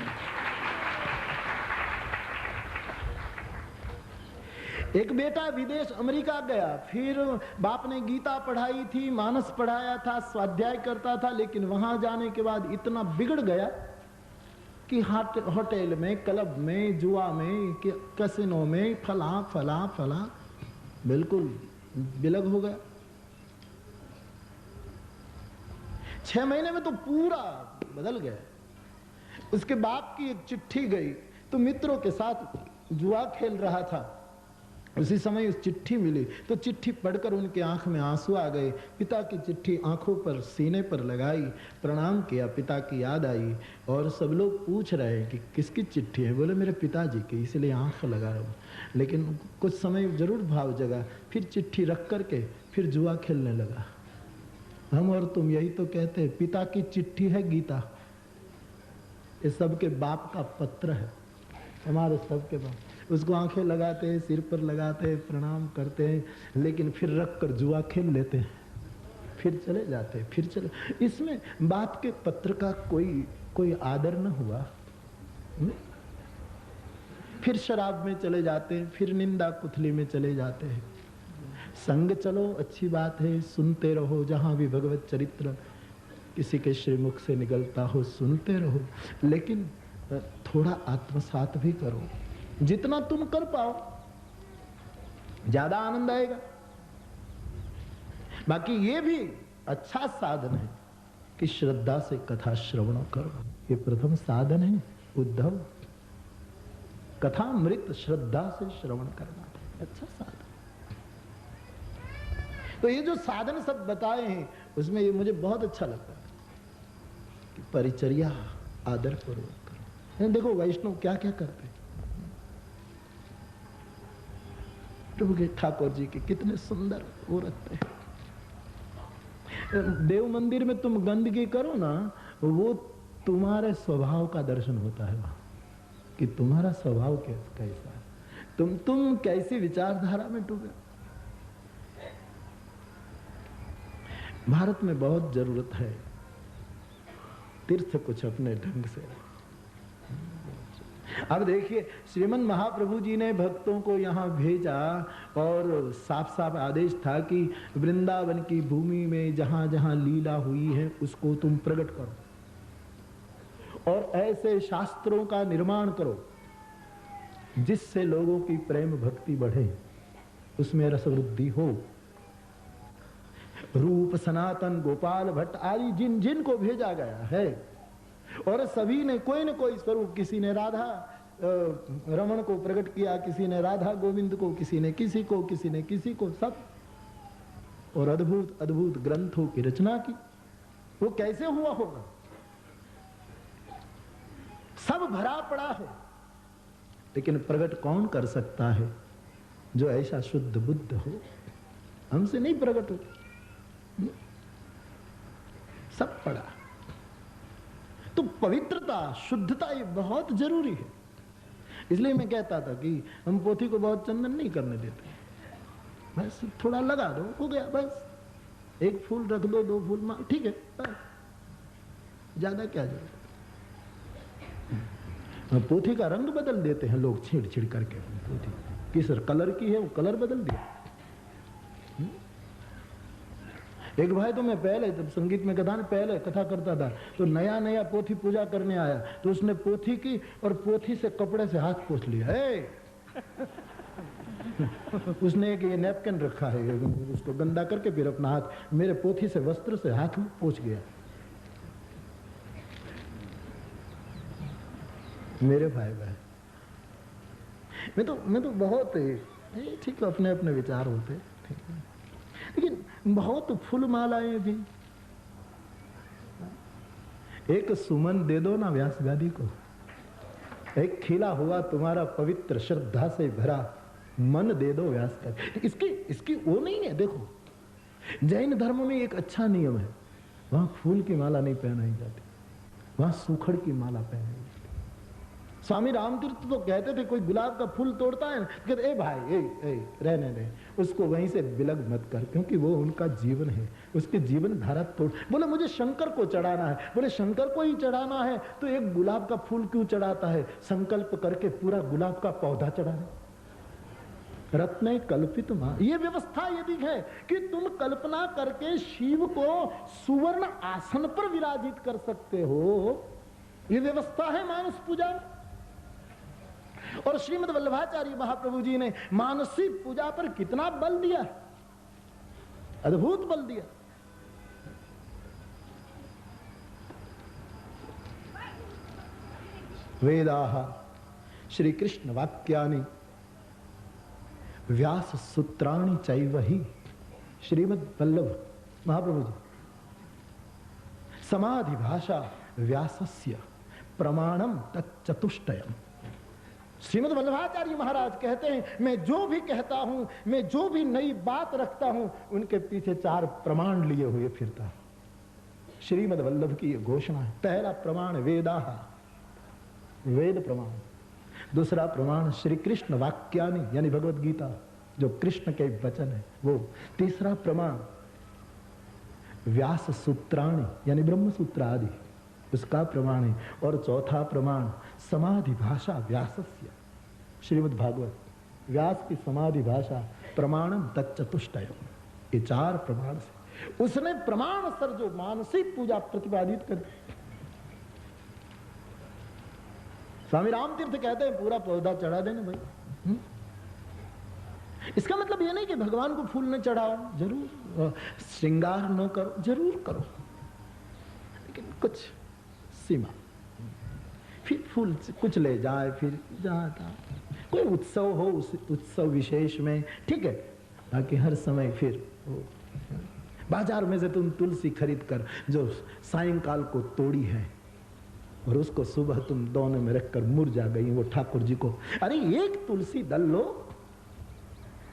एक बेटा विदेश अमेरिका गया, फिर बाप ने गीता पढ़ाई थी, मानस पढ़ाया था, स्वाध्याय करता था, लेकिन वहां जाने के बाद इतना बिगड़ गया कि होटल में, क्लब में, जुआ में, कैसीनो में फला फला फला बिल्कुल बिलग हो गया। 6 महीने में तो पूरा बदल गया। उसके बाप की एक चिट्ठी गई तो मित्रों के साथ जुआ खेल रहा था, उसी समय उस चिट्ठी मिली तो चिट्ठी पढ़कर उनके आंख में आंसू आ गए। पिता की चिट्ठी आंखों पर, सीने पर लगाई, प्रणाम किया, पिता की याद आई और सब लोग पूछ रहे हैं कि किसकी चिट्ठी है? बोले मेरे पिताजी की, इसलिए आंख लगा रहा हूँ। लेकिन कुछ समय जरूर भाव जगा, फिर चिट्ठी रख करके फिर जुआ खेलने लगा। हम और तुम यही तो कहते हैं, पिता की चिट्ठी है गीता, ये सबके बाप का पत्र है, हमारे सबके बाप। उसको आंखें लगाते हैं, सिर पर लगाते हैं, प्रणाम करते हैं, लेकिन फिर रख कर जुआ खेल लेते हैं, फिर चले जाते हैं, फिर चले। इसमें बाप के पत्र का कोई आदर न हुआ। फिर शराब में चले जाते हैं, फिर निंदा कुथली में चले जाते हैं। संग चलो अच्छी बात है, सुनते रहो, जहां भी भगवत चरित्र किसी के श्रीमुख से निकलता हो सुनते रहो, लेकिन थोड़ा आत्मसात भी करो। जितना तुम कर पाओ ज्यादा आनंद आएगा। बाकी ये भी अच्छा साधन है कि श्रद्धा से कथा श्रवण करो, ये प्रथम साधन है उद्धव। कथा अमृत श्रद्धा से श्रवण करना अच्छा साधन। तो ये जो साधन सब बताए हैं उसमें ये मुझे बहुत अच्छा लगता है कि परिचर्या आदर पूर्वक करो। देखो वैष्णव क्या क्या करते हैं। ठाकुर जी के कितने सुंदर वो रखते हैं। देव मंदिर में तुम गंदगी करो ना, वो तुम्हारे स्वभाव का दर्शन होता है वहां कि तुम्हारा स्वभाव कैसा है, तुम कैसी विचारधारा में डूबे। भारत में बहुत जरूरत है तीर्थ कुछ अपने ढंग से। अब देखिए श्रीमन महाप्रभु जी ने भक्तों को यहाँ भेजा और साफ साफ आदेश था कि वृंदावन की भूमि में जहां जहां लीला हुई है उसको तुम प्रकट करो और ऐसे शास्त्रों का निर्माण करो जिससे लोगों की प्रेम भक्ति बढ़े, उसमें रसवृद्धि हो। रूप सनातन गोपाल भट्ट आदि जिन जिन को भेजा गया है और सभी ने कोई न कोई स्वरूप, किसी ने राधा रमण को प्रकट किया, किसी ने राधा गोविंद को, किसी ने किसी को, किसी ने किसी को, सब और अद्भुत अद्भुत ग्रंथों की रचना की। वो कैसे हुआ होगा? सब भरा पड़ा है, लेकिन प्रकट कौन कर सकता है? जो ऐसा शुद्ध बुद्ध हो। हमसे नहीं प्रकट हो, सब पड़ा। तो पवित्रता, शुद्धता ये बहुत जरूरी है। इसलिए मैं कहता था कि हम पोथी को बहुत चंदन नहीं करने देते, बस थोड़ा लगा दो, हो गया, बस एक फूल रख दो, 2 फूल मार, ठीक है, बस ज्यादा क्या जरूरत। पोथी का रंग बदल देते हैं लोग छेड़ छेड़ करके। पोथी किस कलर की है, वो कलर बदल दिया। एक भाई तो मैं पहले, जब संगीत में कथा पहले कथा करता था, तो नया नया पोथी पूजा करने आया, तो उसने पोथी की और पोथी से कपड़े से हाथ पोंछ लिया। उसने एक ये नैपकिन रखा है, उसको गंदा करके फिर अपना हाथ मेरे पोथी से वस्त्र से हाथ पोंछ गया। मेरे भाई भाई मैं तो बहुत ठीक है, अपने अपने विचार होते, ठीक है, लेकिन बहुत फूल मालाएं भी। एक सुमन दे दो ना व्यास गादी को, एक खिला हुआ तुम्हारा पवित्र श्रद्धा से भरा मन दे दो व्यास गादी। इसकी वो नहीं है। देखो, जैन धर्म में एक अच्छा नियम है, वहां फूल की माला नहीं पहनाई जाती, वहां सूखड़ की माला पहनाई जाती। स्वामी रामतीर्थ तो कहते थे, कोई गुलाब का फूल तोड़ता है, कहते ए भाई रहने दे, उसको वहीं से बिलग मत कर, क्योंकि वो उनका जीवन है, उसके जीवन धारा तोड़। बोले मुझे शंकर को चढ़ाना है, बोले शंकर को ही चढ़ाना है तो एक गुलाब का फूल क्यों चढ़ाता है? संकल्प करके पूरा गुलाब का पौधा चढ़ा दे। रत्न कल्पित मां, ये व्यवस्था यदि है कि तुम कल्पना करके शिव को सुवर्ण आसन पर विराजित कर सकते हो, ये व्यवस्था है मानस पूजा में। और श्रीमद् वल्लभाचार्य महाप्रभु जी ने मानसी पूजा पर कितना बल दिया, अद्भुत बल दिया। वेदाः श्री कृष्ण वाक्यानि व्यास सूत्राणि चैव हि। श्रीमद् वल्लभ महाप्रभु जी, समाधि भाषा व्यासस्य प्रमाणम तच्चतुष्टयम्। श्रीमद् वल्लभाचार्य महाराज कहते हैं, मैं जो भी कहता हूं, मैं जो भी नई बात रखता हूं, उनके पीछे 4 प्रमाण लिए हुए फिरता हूं। श्रीमद् वल्लभ की यह घोषणा है। पहला प्रमाण वेदाः, वेद प्रमाण। दूसरा प्रमाण श्री कृष्ण वाक्यानि, यानी भगवद गीता, जो कृष्ण के वचन है वो। तीसरा प्रमाण व्यास सूत्राणि, यानी ब्रह्म सूत्र आदि, उसका प्रमाण है। और चौथा प्रमाण समाधि भाषा व्यासस्य, श्रीमद् भागवत, व्यास की समाधि भाषा प्रमाणम तच्चतुष्टयम्। ये 4 प्रमाण से उसने प्रमाण सर जो मानसिक पूजा प्रतिपादित कर। स्वामी रामतीर्थ कहते हैं पूरा पौधा चढ़ा देना भाई। इसका मतलब ये नहीं कि भगवान को फूल न चढ़ाओ, जरूर श्रृंगार न करो, जरूर करो, लेकिन कुछ सीमा। फिर फूल कुछ ले जाए, फिर जहाँ था कोई उत्सव हो, उस उत्सव विशेष में ठीक है, बाकी हर समय फिर बाजार में से तुम तुलसी खरीद कर जो सायंकाल को तोड़ी है और उसको सुबह तुम दोने में रखकर मुरझा गई, वो ठाकुर जी को, अरे एक तुलसी दल लो,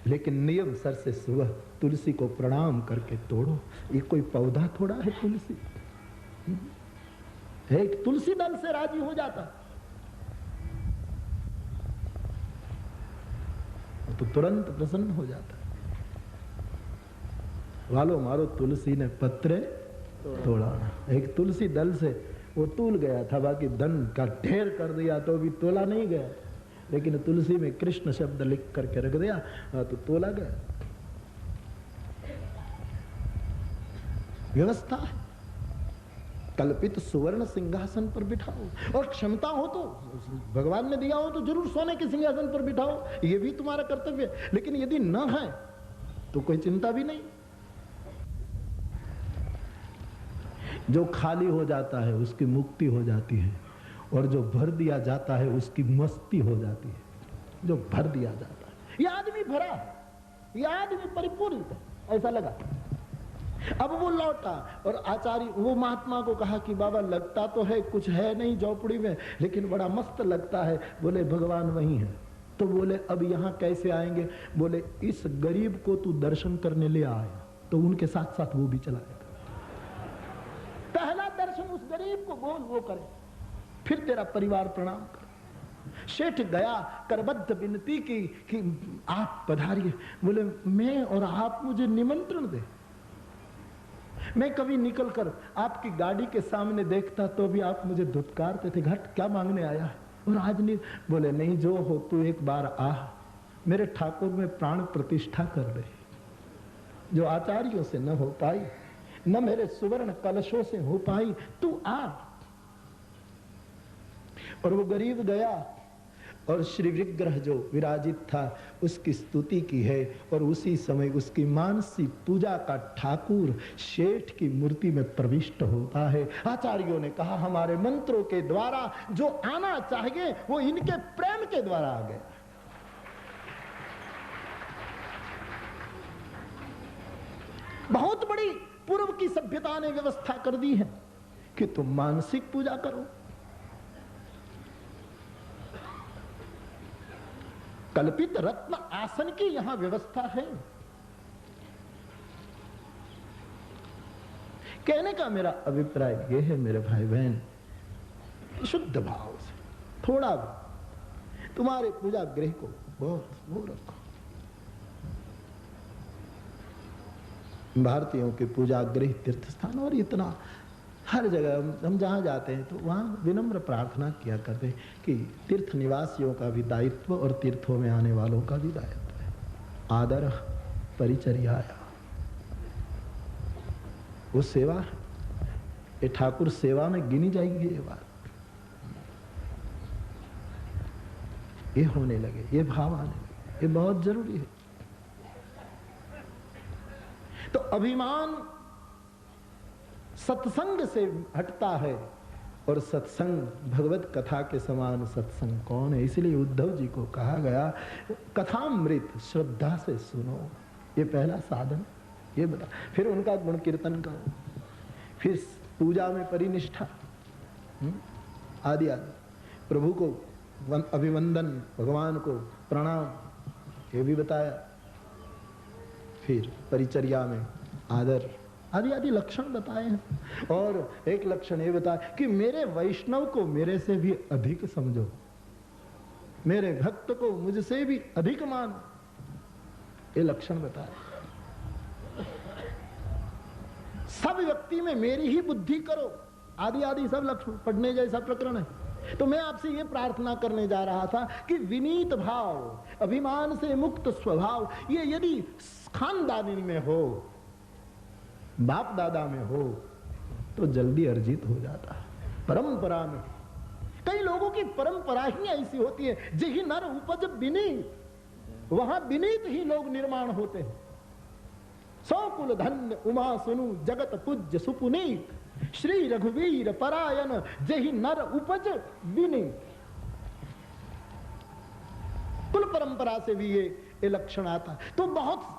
लेकिन नियम सर से सुबह तुलसी को प्रणाम करके तोड़ो। ये कोई पौधा थोड़ा है तुलसी, एक तुलसी दल से राजी हो जाता तो तुरंत प्रसन्न हो जाता। वालो मारो तुलसी ने पत्रे तोड़ा। एक तुलसी दल से वो तूल गया था, बाकी धन का ढेर कर दिया तो भी तोला नहीं गया, लेकिन तुलसी में कृष्ण शब्द लिख करके रख दिया तो तोला गया। व्यवस्था है। कल्पित सुवर्ण सिंहासन पर बिठाओ, और क्षमता हो तो भगवान ने दिया हो तो जरूर सोने के सिंहासन पर बिठाओ, ये भी तुम्हारा कर्तव्य है। लेकिन यदि न है तो कोई चिंता भी नहीं। जो खाली हो जाता है उसकी मुक्ति हो जाती है, और जो भर दिया जाता है उसकी मस्ती हो जाती है। जो भर दिया जाता है, ये आदमी भरा है, ये आदमी परिपूर्ण है, ऐसा लगा। अब वो लौटा और आचार्य वो महात्मा को कहा कि बाबा लगता तो है कुछ है नहीं झोपड़ी में, लेकिन बड़ा मस्त लगता है। बोले भगवान वहीं है। तो बोले अब यहाँ कैसे आएंगे? बोले इस गरीब को तू दर्शन करने ले आया, तो उनके साथ साथ वो भी चला गया। पहला दर्शन उस गरीब को बोल वो करे, फिर तेरा परिवार प्रणाम कर। शेठ गया, करबद्ध विनती की कि आप पधारिए। बोले मैं और आप मुझे निमंत्रण दे। मैं कभी निकलकर आपकी गाड़ी के सामने देखता तो भी आप मुझे धुतकारते थे, घट क्या मांगने आया है? और आज नहीं। बोले नहीं, जो हो तू एक बार आ, मेरे ठाकुर में प्राण प्रतिष्ठा कर दे, जो आचार्यों से न हो पाई, न मेरे सुवर्ण कलशों से हो पाई, तू आ। और वो गरीब गया और श्री विग्रह जो विराजित था उसकी स्तुति की है, और उसी समय उसकी मानसिक पूजा का ठाकुर शेठ की मूर्ति में प्रविष्ट होता है। आचार्यों ने कहा हमारे मंत्रों के द्वारा जो आना चाहिए वो इनके प्रेम के द्वारा आ गए। बहुत बड़ी पूर्व की सभ्यता ने व्यवस्था कर दी है कि तुम मानसिक पूजा करो। कल्पित रत्न आसन की यहां व्यवस्था है। कहने का मेरा अभिप्राय यह है मेरे भाई बहन, शुद्ध भाव से थोड़ा तुम्हारे पूजा गृह को बहुत वो रखो। भारतीयों के पूजा गृह तीर्थ स्थान, और इतना हर जगह हम जहाँ जाते हैं तो वहाँ विनम्र प्रार्थना किया करते कि तीर्थ निवासियों का भी दायित्व और तीर्थों में आने वालों का भी दायित्व है। आदर परिचर्याया, वो सेवा है। ये ठाकुर सेवा में गिनी जाएगी ये बात, ये होने लगे, ये भाव आने लगे, ये बहुत जरूरी है। तो अभिमान सत्संग से हटता है, और सत्संग भगवत कथा के समान सत्संग कौन है? इसलिए उद्धव जी को कहा गया कथामृत श्रद्धा से सुनो, ये पहला साधन ये बता। फिर उनका गुण कीर्तन करो, फिर पूजा में परिनिष्ठा आदि आदि, प्रभु को अभिवंदन, भगवान को प्रणाम, ये भी बताया। फिर परिचर्या में आदर आदि आदि लक्षण बताए हैं। और एक लक्षण ये बताया कि मेरे वैष्णव को मेरे से भी अधिक समझो, मेरे भक्त को मुझसे भी अधिक मानो, ये लक्षण बताया। सब व्यक्ति में मेरी ही बुद्धि करो, आदि आदि सब लक्षण पढ़ने जैसा प्रकरण है। तो मैं आपसे ये प्रार्थना करने जा रहा था कि विनीत भाव, अभिमान से मुक्त स्वभाव, ये यदि खानदानी में हो, बाप दादा में हो, तो जल्दी अर्जित हो जाता है। परंपरा में कई लोगों की परंपरा ही ऐसी होती है, जही नर उपज विनीत, वहां विनीत ही लोग निर्माण होते हैं। सौ कुल धन्य उमा सुनु जगत पूज्य सुपुनीत, श्री रघुवीर परायण जही नर उपज विनीत। कुल परंपरा से भी ये लक्षण आता। तो बहुत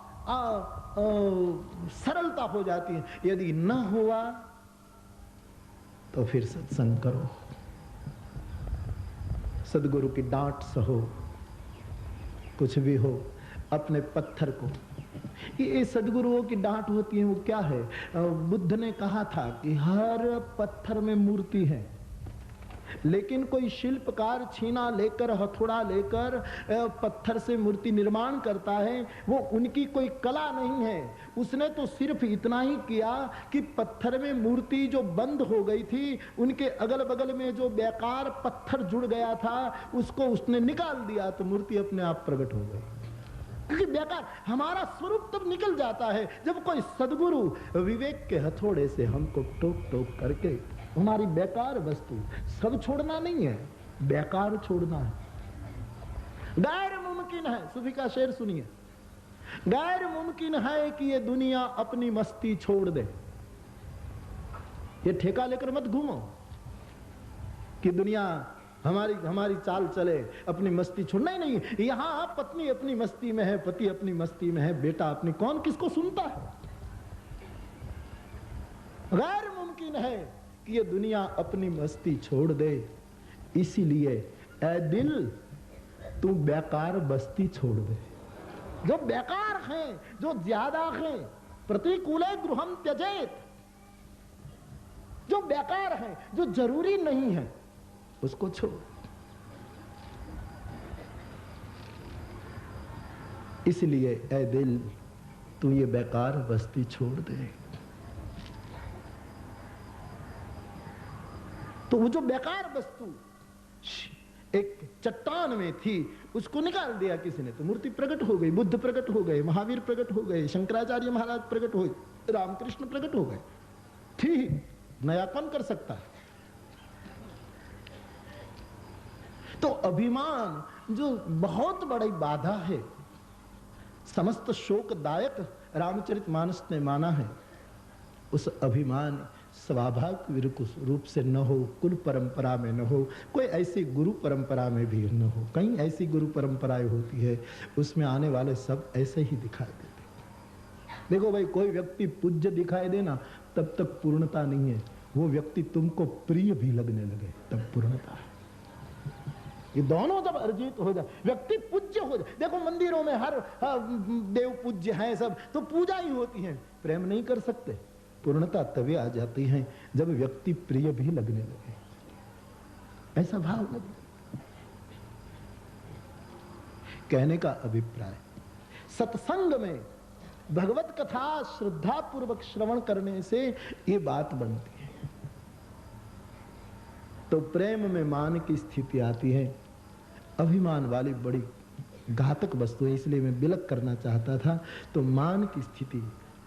सरलता हो जाती है। यदि न हुआ तो फिर सत्संग करो, सदगुरु की डांट सहो, कुछ भी हो, अपने पत्थर को। ये सदगुरुओं की डांट होती है, वो क्या है? बुद्ध ने कहा था कि हर पत्थर में मूर्ति है, लेकिन कोई शिल्पकार छीना लेकर, हथौड़ा लेकर पत्थर से मूर्ति निर्माण करता है, वो उनकी कोई कला नहीं है। उसने तो सिर्फ इतना ही किया कि पत्थर में मूर्ति जो बंद हो गई थी, उनके अगल बगल में जो बेकार पत्थर जुड़ गया था, उसको उसने निकाल दिया, तो मूर्ति अपने आप प्रकट हो गई। क्योंकि बेकार हमारा स्वरूप तब निकल जाता है जब कोई सदगुरु विवेक के हथौड़े से हमको टोक टोक करके हमारी बेकार वस्तु, सब छोड़ना नहीं है, बेकार छोड़ना है। गैर मुमकिन है, सूफी का शेर सुनिए, गैर मुमकिन है कि ये दुनिया अपनी मस्ती छोड़ दे। ये ठेका लेकर मत घूमो कि दुनिया हमारी चाल चले, अपनी मस्ती छोड़ना ही नहीं। यहां पत्नी अपनी मस्ती में है, पति अपनी मस्ती में है, बेटा अपनी, कौन किसको सुनता है? गैर मुमकिन है कि ये दुनिया अपनी मस्ती छोड़ दे। इसीलिए ऐ दिल तू बेकार बस्ती छोड़ दे। जो बेकार हैं, जो ज्यादा हैं, प्रतिकूले गृहम त्यजेत, जो बेकार है, जो जरूरी नहीं है, उसको छोड़। इसलिए ऐ दिल तू ये बेकार बस्ती छोड़ दे। तो वो जो बेकार वस्तु एक चट्टान में थी, उसको निकाल दिया किसी ने, तो मूर्ति प्रकट हो गई, बुद्ध प्रकट हो गए, महावीर प्रकट हो गए, शंकराचार्य महाराज प्रकट हो गए, रामकृष्ण प्रकट हो गए। ठीक, नया कौन कर सकता है? तो अभिमान जो बहुत बड़ी बाधा है, समस्त शोकदायक रामचरितमानस ने माना है, उस अभिमान स्वाभाविक रूप से न हो, कुल परंपरा में न हो, कोई ऐसी गुरु परंपरा में भी न हो। कहीं ऐसी गुरु परंपराएं होती है, उसमें आने वाले सब ऐसे ही दिखाई देते। देखो भाई, कोई व्यक्ति पूज्य दिखाई देना तब तक पूर्णता नहीं है, वो व्यक्ति तुमको प्रिय भी लगने लगे तब पूर्णता है। ये दोनों जब अर्जित हो जाए, व्यक्ति पूज्य हो जाए। देखो मंदिरों में हर देव पूज्य हैं सब, तो पूजा ही होती है, प्रेम नहीं कर सकते। पूर्णता तभी आ जाती है जब व्यक्ति प्रिय भी लगने लगे, ऐसा भाव लगे। कहने का अभिप्राय, सत्संग में भगवत कथा श्रद्धा पूर्वक श्रवण करने से ये बात बनती है। तो प्रेम में मान की स्थिति आती है। अभिमान वाली बड़ी घातक वस्तु है, इसलिए मैं विलक करना चाहता था। तो मान की स्थिति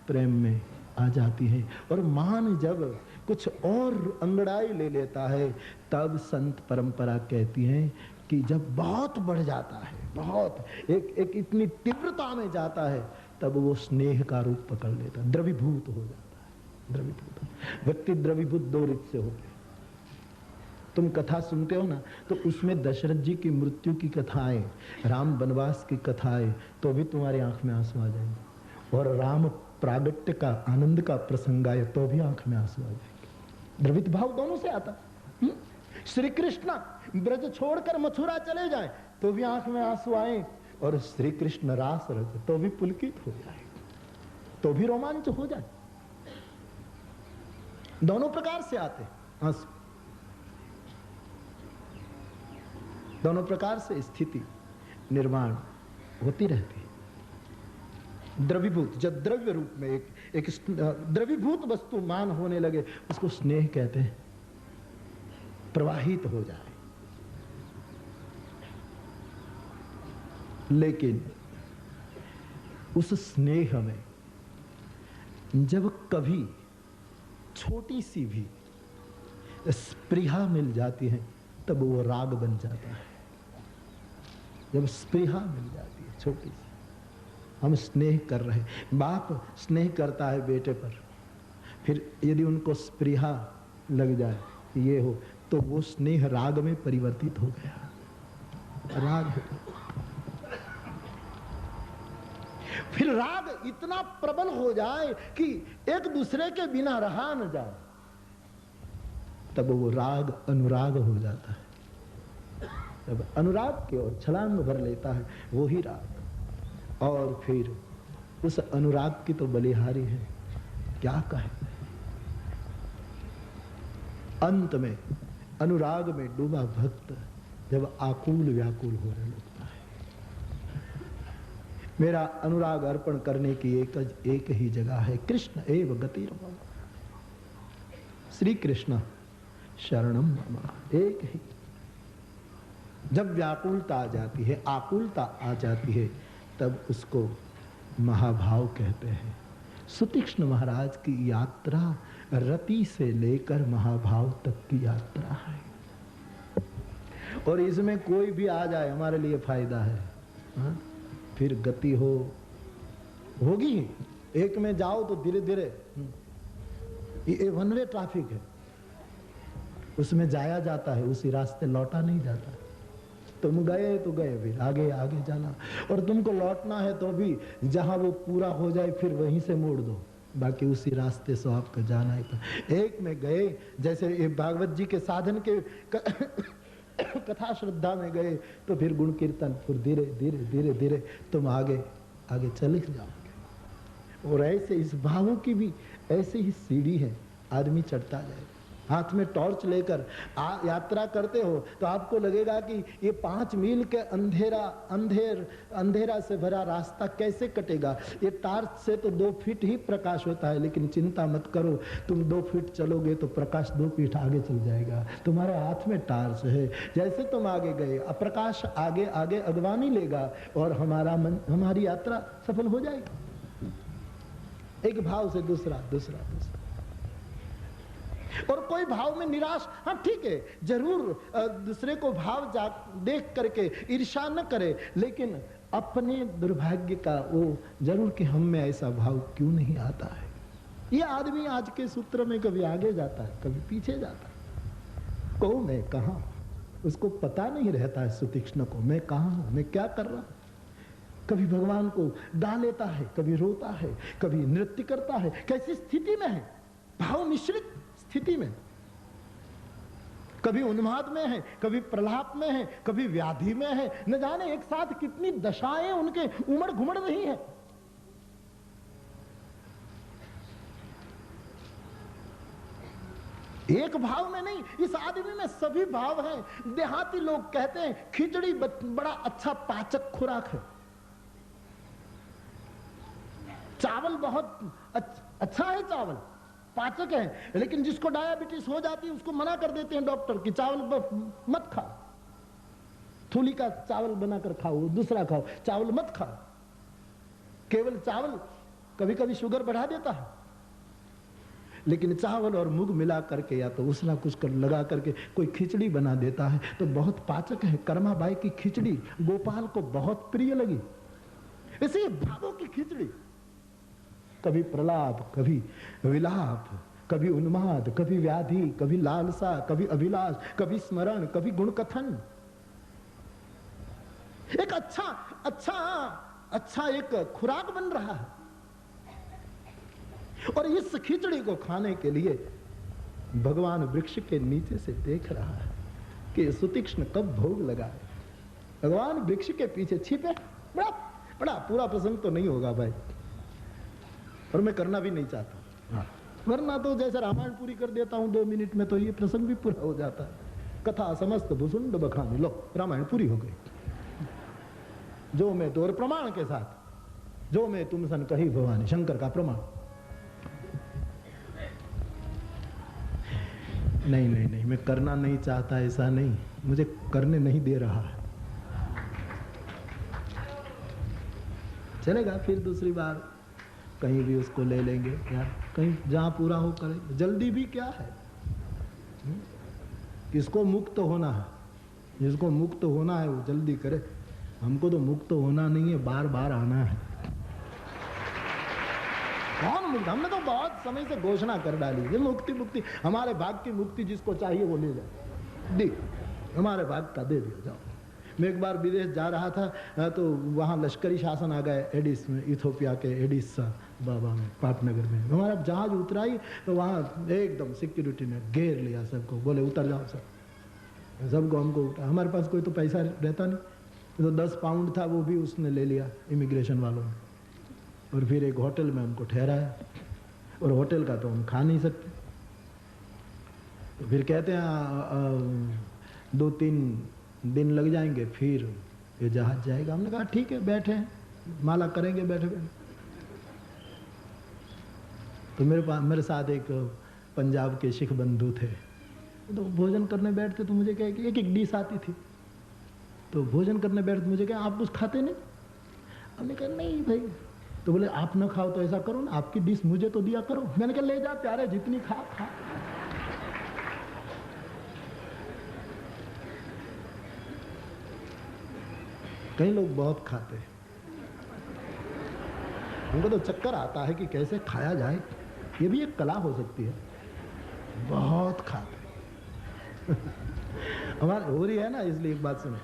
प्रेम में आ जाती है, और मान जब कुछ और अंगड़ाई ले लेता है, तब संत परंपरा कहती है कि जब बहुत बढ़ जाता है, बहुत एक इतनी तीव्रता में जाता है, तब वो स्नेह का रूप पकड़ लेता है, द्रवीभूत हो जाता है। द्रवीभूत व्यक्ति द्रवीभूत दो रीत से होते हैं। तुम कथा सुनते हो ना, तो उसमें दशरथ जी की मृत्यु की कथाएं, राम वनवास की कथाएं, तो भी तुम्हारी आंख में आंसू आ जाएंगे। और राम प्रागट्य का आनंद का प्रसंग आए तो भी आंख में आंसू आ जाएंगे। द्रवित भाव दोनों से आता। श्री कृष्ण ब्रज छोड़कर मथुरा चले जाए तो भी आंख में आंसू आए, और श्री कृष्ण रास रचे तो भी पुलकित हो जाए, तो भी रोमांच हो जाए। दोनों प्रकार से आते आंसू, दोनों प्रकार से स्थिति निर्माण होती रहती है। द्रवीभूत, जब द्रव्य रूप में एक द्रवीभूत वस्तु मान होने लगे, उसको स्नेह कहते हैं। प्रवाहित हो जाए। लेकिन उस स्नेह में जब कभी छोटी सी भी स्पृहा मिल जाती है, तब वो राग बन जाता है। जब स्पृहा मिल जाती है छोटी सी, हम स्नेह कर रहे, बाप स्नेह करता है बेटे पर, फिर यदि उनको स्पृहा लग जाए, ये हो, तो वो स्नेह राग में परिवर्तित हो गया, राग हो गया। फिर राग इतना प्रबल हो जाए कि एक दूसरे के बिना रहा न जाए, तब वो राग अनुराग हो जाता है। तब अनुराग की ओर छलांग भर लेता है वो ही राग। और फिर उस अनुराग की तो बलिहारी है, क्या कहे। अंत में अनुराग में डूबा भक्त जब आकुल व्याकुल होने लगता है। मेरा अनुराग अर्पण करने की एक ही जगह है, कृष्ण एव गतिर्मम, श्री कृष्ण शरणम मम, एक ही। जब व्याकुलता आ जाती है, आकुलता आ जाती है, तब उसको महाभाव कहते हैं। सुतीक्ष्ण महाराज की यात्रा रति से लेकर महाभाव तक की यात्रा है, और इसमें कोई भी आ जाए हमारे लिए फायदा है। हा? फिर गति होगी। एक में जाओ तो धीरे धीरे, ये वन वे ट्रैफिक है, उसमें जाया जाता है, उसी रास्ते लौटा नहीं जाता। तुम गए तो गए, फिर आगे आगे जाना, और तुमको लौटना है तो भी जहां वो पूरा हो जाए फिर वहीं से मोड़ दो, बाकी उसी रास्ते से आपको जाना ही था। एक में गए, जैसे ये भागवत जी के साधन के कथा श्रद्धा में गए तो फिर गुण कीर्तन, फिर धीरे धीरे धीरे धीरे तुम आगे आगे चले जाओगे। और ऐसे इस भावों की भी ऐसे ही सीढ़ी है, आदमी चढ़ता जाए। हाथ में टॉर्च लेकर यात्रा करते हो तो आपको लगेगा कि ये 5 मील के अंधेरा से भरा रास्ता कैसे कटेगा। ये टार्च से तो 2 फीट ही प्रकाश होता है, लेकिन चिंता मत करो, तुम 2 फीट चलोगे तो प्रकाश 2 फीट आगे चल जाएगा। तुम्हारे हाथ में टार्च है, जैसे तुम आगे गए प्रकाश आगे आगे अगवानी लेगा और हमारी यात्रा सफल हो जाएगी। एक भाव से दूसरा दूसरा दूसरा। और कोई भाव में निराश, हाँ ठीक है, जरूर दूसरे को भाव देख करके ईर्ष्या न करे, लेकिन अपने दुर्भाग्य का वो जरूर कि हम में ऐसा भाव क्यों नहीं आता है। ये आदमी आज के सूत्र में कभी आगे जाता है, कभी पीछे जाता है। कौन मैं कहाँ, उसको पता नहीं रहता है सुतीक्ष्ण को, मैं कहाँ हूं, मैं क्या कर रहा हूं। कभी भगवान को गा लेता है, कभी रोता है, कभी नृत्य करता है। कैसी स्थिति में है, भाव मिश्रित स्थिति में, कभी उन्माद में है, कभी प्रलाप में है, कभी व्याधि में है। न जाने एक साथ कितनी दशाएं उनके उमड़ घुमड़ रही हैं। एक भाव में नहीं, इस आदमी में सभी भाव हैं। देहाती लोग कहते हैं खिचड़ी बड़ा अच्छा पाचक खुराक है, चावल बहुत अच्छा है, चावल पाचक है। लेकिन जिसको डायबिटीज हो जाती है उसको मना कर देते हैं डॉक्टर कि चावल मत खाओ, थूली का चावल बनाकर खाओ, दूसरा खाओ, चावल मत खाओ। केवल चावल कभी कभी शुगर बढ़ा देता है, लेकिन चावल और मूंग मिला करके या तो उसना कुछ कर लगा करके कोई खिचड़ी बना देता है तो बहुत पाचक है। कर्माबाई की खिचड़ी गोपाल को बहुत प्रिय लगी। इसे भावों की खिचड़ी, कभी प्रलाप, कभी विलाप, कभी उन्माद, कभी व्याधि, कभी लालसा, कभी अभिलाष, कभी स्मरण, कभी गुण कथन। एक अच्छा एक खुराक बन रहा है। और इस खिचड़ी को खाने के लिए भगवान वृक्ष के नीचे से देख रहा है कि सुतीक्ष्ण कब भोग लगाए। भगवान वृक्ष के पीछे छिपे। बड़ा पूरा प्रसंग तो नहीं होगा भाई, और मैं करना भी नहीं चाहता। हाँ, वरना तो जैसे रामायण पूरी कर देता हूं 2 मिनट में तो ये प्रसंग भी पूरा हो जाता है। कथा समस्त भुसुंड बखानी, लो रामायण पूरी हो गई। जो मैं तो और प्रमाण के साथ, जो मैं तुम सन कही भवानी, शंकर का प्रमाण। नहीं, मैं करना नहीं चाहता, ऐसा नहीं, मुझे करने नहीं दे रहा है। चलेगा, फिर दूसरी बार कहीं भी उसको ले लेंगे यार, कहीं जहां पूरा हो करें। जल्दी भी क्या है, किसको मुक्त होना है, जिसको मुक्त होना है वो जल्दी करे। हमको तो मुक्त होना नहीं है, बार बार आना है। कौन मुक्त, हमने तो बहुत समय से घोषणा कर डाली ये मुक्ति, हमारे भाग की मुक्ति जिसको चाहिए वो ले जाए, दे हमारे भाग का दे दिया जाओ। मैं एक बार विदेश जा रहा था तो वहाँ लश्करी शासन आ गए एडिस में, इथोपिया के एडिस बाबा में, पाटनगर में। हमारा जहाज उतराई तो वहाँ एकदम सिक्योरिटी ने घेर लिया सबको, बोले उतर जाओ सब। सबको हमको उठा, हमारे पास कोई तो पैसा रहता नहीं, तो 10 पाउंड था वो भी उसने ले लिया इमिग्रेशन वालों ने। और फिर एक होटल में हमको ठहराया, और होटल का तो हम खा नहीं सकते। तो फिर कहते हैं 2-3 दिन लग जाएंगे, फिर ये जहाज जाएगा। हमने कहा ठीक है, बैठे हैं, माला करेंगे बैठे बैठे। तो मेरे साथ एक पंजाब के सिख बंधु थे, तो भोजन करने बैठते तो मुझे कहे कि एक डिश आती थी, तो भोजन करने बैठते मुझे कहा आप कुछ खाते नहीं? हमने कहा नहीं भाई। तो बोले आप ना खाओ तो ऐसा करो ना, आपकी डिश मुझे तो दिया करो। मैंने कहा ले जा प्यारे, जितनी खा। कई लोग बहुत खाते हैं, उनको तो चक्कर आता है कि कैसे खाया जाए। ये भी एक कला हो सकती है, बहुत खाते हमारे हो रही है ना, इसलिए एक बात सुनो।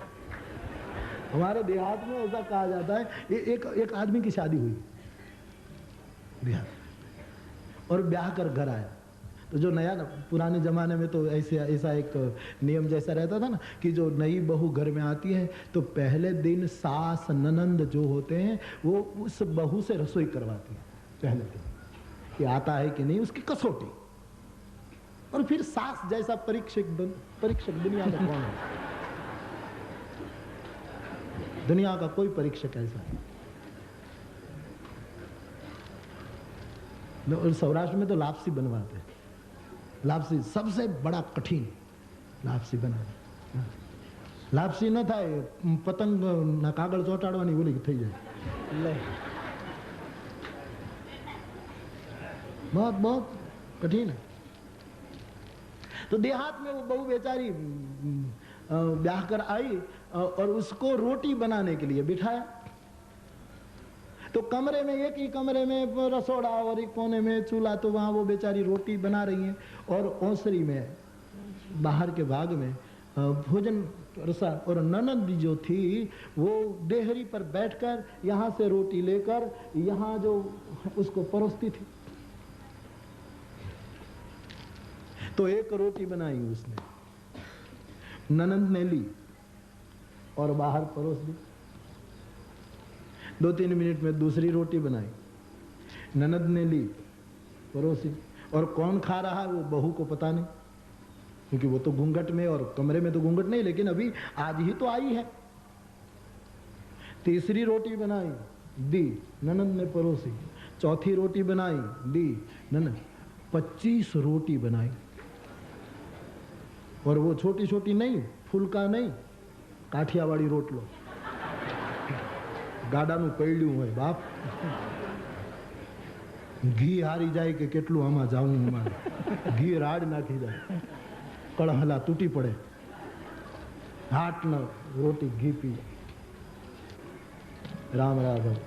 हमारे देहात में ऐसा कहा जाता है, एक आदमी की शादी हुई देहात, और ब्याह कर घर आया। तो जो नया, पुराने ज़माने में तो ऐसा एक नियम जैसा रहता था ना कि जो नई बहू घर में आती है तो पहले दिन सास ननंद जो होते हैं वो उस बहू से रसोई करवाती है पहले दिन, कि आता है कि नहीं, उसकी कसौटी। और फिर सास जैसा परीक्षक दुनिया में कौन है? दुनिया का कोई परीक्षक ऐसा नहीं। और सौराष्ट्र में तो लापसी बनवाते हैं। लापसी सबसे बड़ा कठिन, लापसी बनाना। लापसी न થાય પતંગ ના કાગળ ચોંટાડવાની ઓલી થઈ જાય, बहुत बहुत कठिन है। तो देहात में वो बहू बेचारी ब्याह कर आई और उसको रोटी बनाने के लिए बिठाया। तो कमरे में, एक ही कमरे में रसोड़ा और एक कोने में चूल्हा, तो वहाँ वो बेचारी रोटी बना रही हैं और ओसरी में बाहर के भाग में भोजन रसा। और ननद जो थी वो देहरी पर बैठकर यहाँ से रोटी लेकर यहाँ जो उसको परोसती थी। तो एक रोटी बनाई उसने, ननद ने ली और बाहर परोस दी। 2-3 मिनट में दूसरी रोटी बनाई, ननद ने ली, परोसी। और कौन खा रहा है वो बहू को पता नहीं, क्योंकि वो तो घूंघट में, और कमरे में तो घूंघट नहीं, लेकिन अभी आज ही तो आई है। तीसरी रोटी बनाई, दी, ननद ने परोसी। चौथी रोटी बनाई, दी, ननद। 25 रोटी बनाई। और वो छोटी छोटी नहीं, फुलका नहीं, काठियावाड़ी रोटलो, गाडाનું પૈડ્યું હોય બાપ। ઘી હારી જાય કે કેટલું આમાં જાવું, ઘી રાડ નાખી જાય, કળહલા તૂટી પડે, હાટ ન રોટી ઘી પી। રામ રાઘવ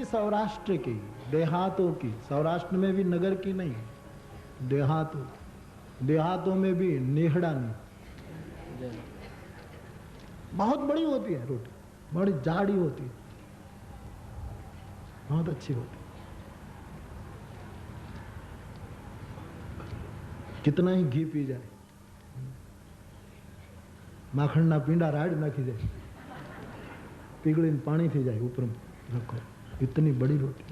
सौराष्ट्र की, देहातों की, सौराष्ट्र में भी नगर की नहीं, देहातों में भी नेहड़ा नहीं, बहुत बड़ी होती है रोटी, बड़ी जाड़ी होती है, बहुत अच्छी होती है। कितना ही घी पी जाए, माखण ना पींडा राड नाखी जाए, पीगड़ी पानी थी जाए ऊपर रखो, इतनी बड़ी रोटी।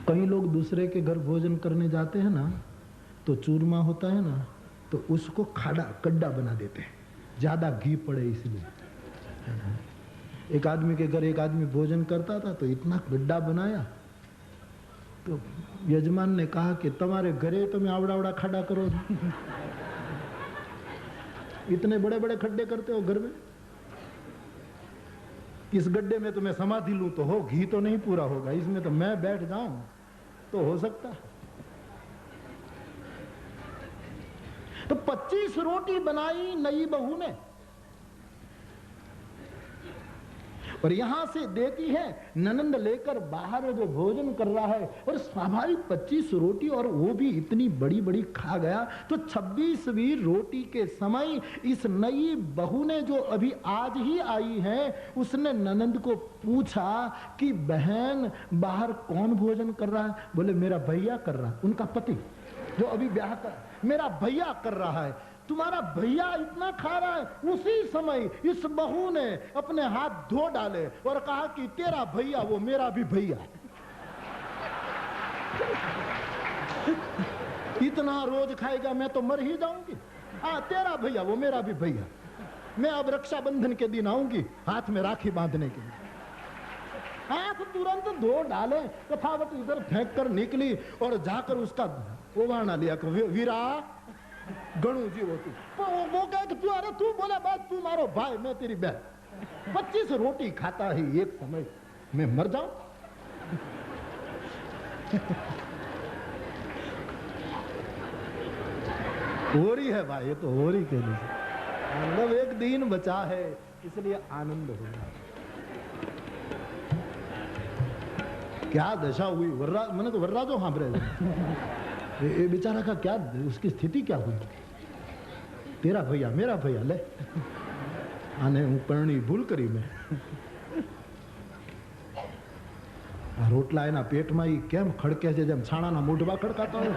कई लोग दूसरे के घर भोजन करने जाते हैं ना, तो चूरमा होता है ना, तो उसको कड्डा बना देते हैं, ज्यादा घी पड़े इसलिए। एक आदमी के घर एक आदमी भोजन करता था तो इतना गड्ढा बनाया, तो यजमान ने कहा कि तुम्हारे घरे તમે આવડા ખાડા કરો છો, इतने बड़े बड़े खड्डे करते हो घर में। इस गड्ढे में तो मैं समाधि लूं तो हो, घी तो नहीं पूरा होगा, इसमें तो मैं बैठ जाऊं तो हो सकता है। तो 25 रोटी बनाई नई बहू ने और यहां से देती है, ननंद लेकर बाहर जो भोजन कर रहा है और स्वाभाविक 25 रोटी और वो भी इतनी बड़ी बड़ी खा गया। तो 26वीं रोटी के समय इस नई बहू ने जो अभी आज ही आई है उसने ननंद को पूछा कि बहन बाहर कौन भोजन कर रहा है? बोले मेरा भैया कर रहा है। उनका पति जो अभी ब्याह कर, मेरा भैया कर रहा है। तुम्हारा भैया इतना खा रहा है। उसी समय इस बहू ने अपने हाथ धो डाले और कहा कि तेरा भैया वो मेरा भी भैया। इतना रोज खाएगा मैं तो मर ही जाऊंगी। हाँ, तेरा भैया वो मेरा भी भैया। मैं अब रक्षाबंधन के दिन आऊंगी हाथ में राखी बांधने के लिए। हाथ तुरंत धो डाले, तफावत इधर फेंक कर निकली और जाकर उसका ओवाना लिया को वीरा गणू जी वो कहे कि तू, अरे तू बोला बस तू मारो भाई मैं तेरी बहन। 25 रोटी खाता है एक समय मैं मर जाऊं। होरी है भाई, ये तो होरी के लिए मतलब एक दिन बचा है इसलिए आनंद हो रहा। क्या दशा हुई वर्रा, मैंने तो वर्रा जो हाँभ रहे ये बेचारा का क्या, उसकी स्थिति क्या हुई? तेरा भैया मेरा भैया ले आने हूं परणी भूल करी मैं। रोटला एना पेट में ही केम खड़के છે જેમ છાણાના મોઢવા ખડકાતા હોય।